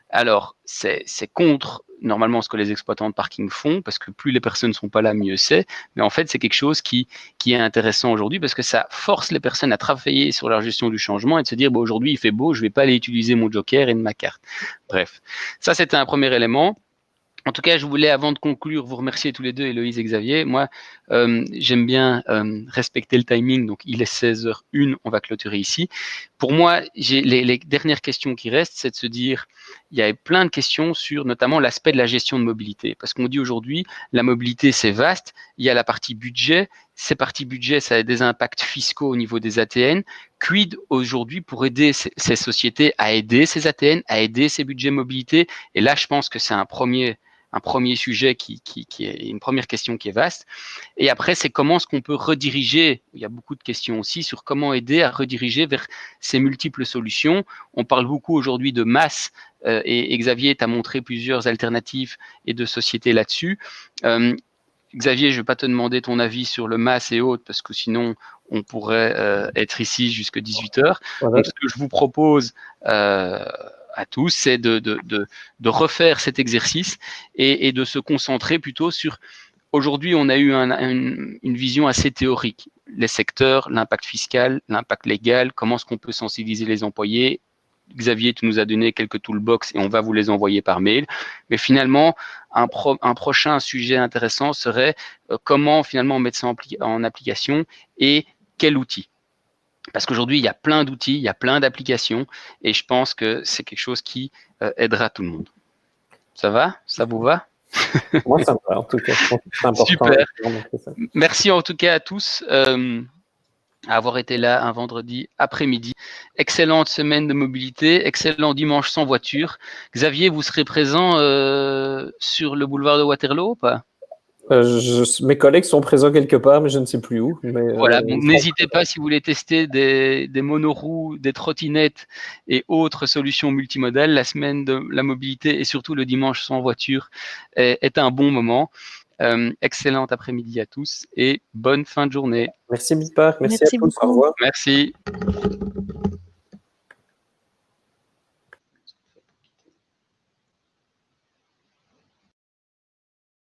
Speaker 1: Alors, c'est contre normalement ce que les exploitants de parking font, parce que plus les personnes ne sont pas là, mieux c'est. Mais en fait, c'est quelque chose qui est intéressant aujourd'hui, parce que ça force les personnes à travailler sur leur gestion du changement et de se dire, aujourd'hui, il fait beau, je ne vais pas aller utiliser mon joker et ma carte. Bref, ça, c'était un premier élément. En tout cas, je voulais, avant de conclure, vous remercier tous les deux, Héloïse et Xavier. Moi, j'aime bien respecter le timing, donc il est 16h01, on va clôturer ici. Pour moi, les dernières questions qui restent, c'est de se dire, il y a plein de questions sur notamment l'aspect de la gestion de mobilité. Parce qu'on dit aujourd'hui, la mobilité, c'est vaste, il y a la partie budget, ces parties budget, ça a des impacts fiscaux au niveau des ATN. Quid aujourd'hui pour aider ces sociétés à aider ces ATN, à aider ces budgets mobilité? Et là, je pense que c'est un premier sujet qui est une première question qui est vaste. Et après, c'est comment est-ce qu'on peut rediriger. Il y a beaucoup de questions aussi sur comment aider à rediriger vers ces multiples solutions. On parle beaucoup aujourd'hui de masse et Xavier t'a montré plusieurs alternatives et de sociétés là-dessus. Xavier, je ne vais pas te demander ton avis sur le mass et autres parce que sinon on pourrait être ici jusqu'à 18h.
Speaker 2: Voilà.
Speaker 1: Donc, ce que je vous propose à tous, c'est de refaire cet exercice et de se concentrer plutôt sur. Aujourd'hui, on a eu une vision assez théorique. Les secteurs, l'impact fiscal, l'impact légal, comment est-ce qu'on peut sensibiliser les employés. Xavier, tu nous as donné quelques toolbox et on va vous les envoyer par mail. Mais finalement, un prochain sujet intéressant serait comment finalement mettre ça en application et quel outil. Parce qu'aujourd'hui, il y a plein d'outils, il y a plein d'applications et je pense que c'est quelque chose qui aidera tout le monde. Ça va? Ça vous va?
Speaker 2: Moi, ça me va, en tout cas. C'est important.
Speaker 1: Super. Merci en tout cas à tous à avoir été là un vendredi après-midi. Excellente semaine de mobilité, excellent dimanche sans voiture. Xavier, vous serez présent sur le boulevard de Waterloo ou pas?
Speaker 2: Mes collègues sont présents quelque part, mais je ne sais plus où. Mais,
Speaker 1: voilà, bon, n'hésitez pas si vous voulez tester des monoroues, des trottinettes et autres solutions multimodales. La semaine de la mobilité et surtout le dimanche sans voiture est un bon moment. Excellent après-midi à tous et bonne fin de journée.
Speaker 2: Merci Bipar, merci à tous, au revoir.
Speaker 1: Merci.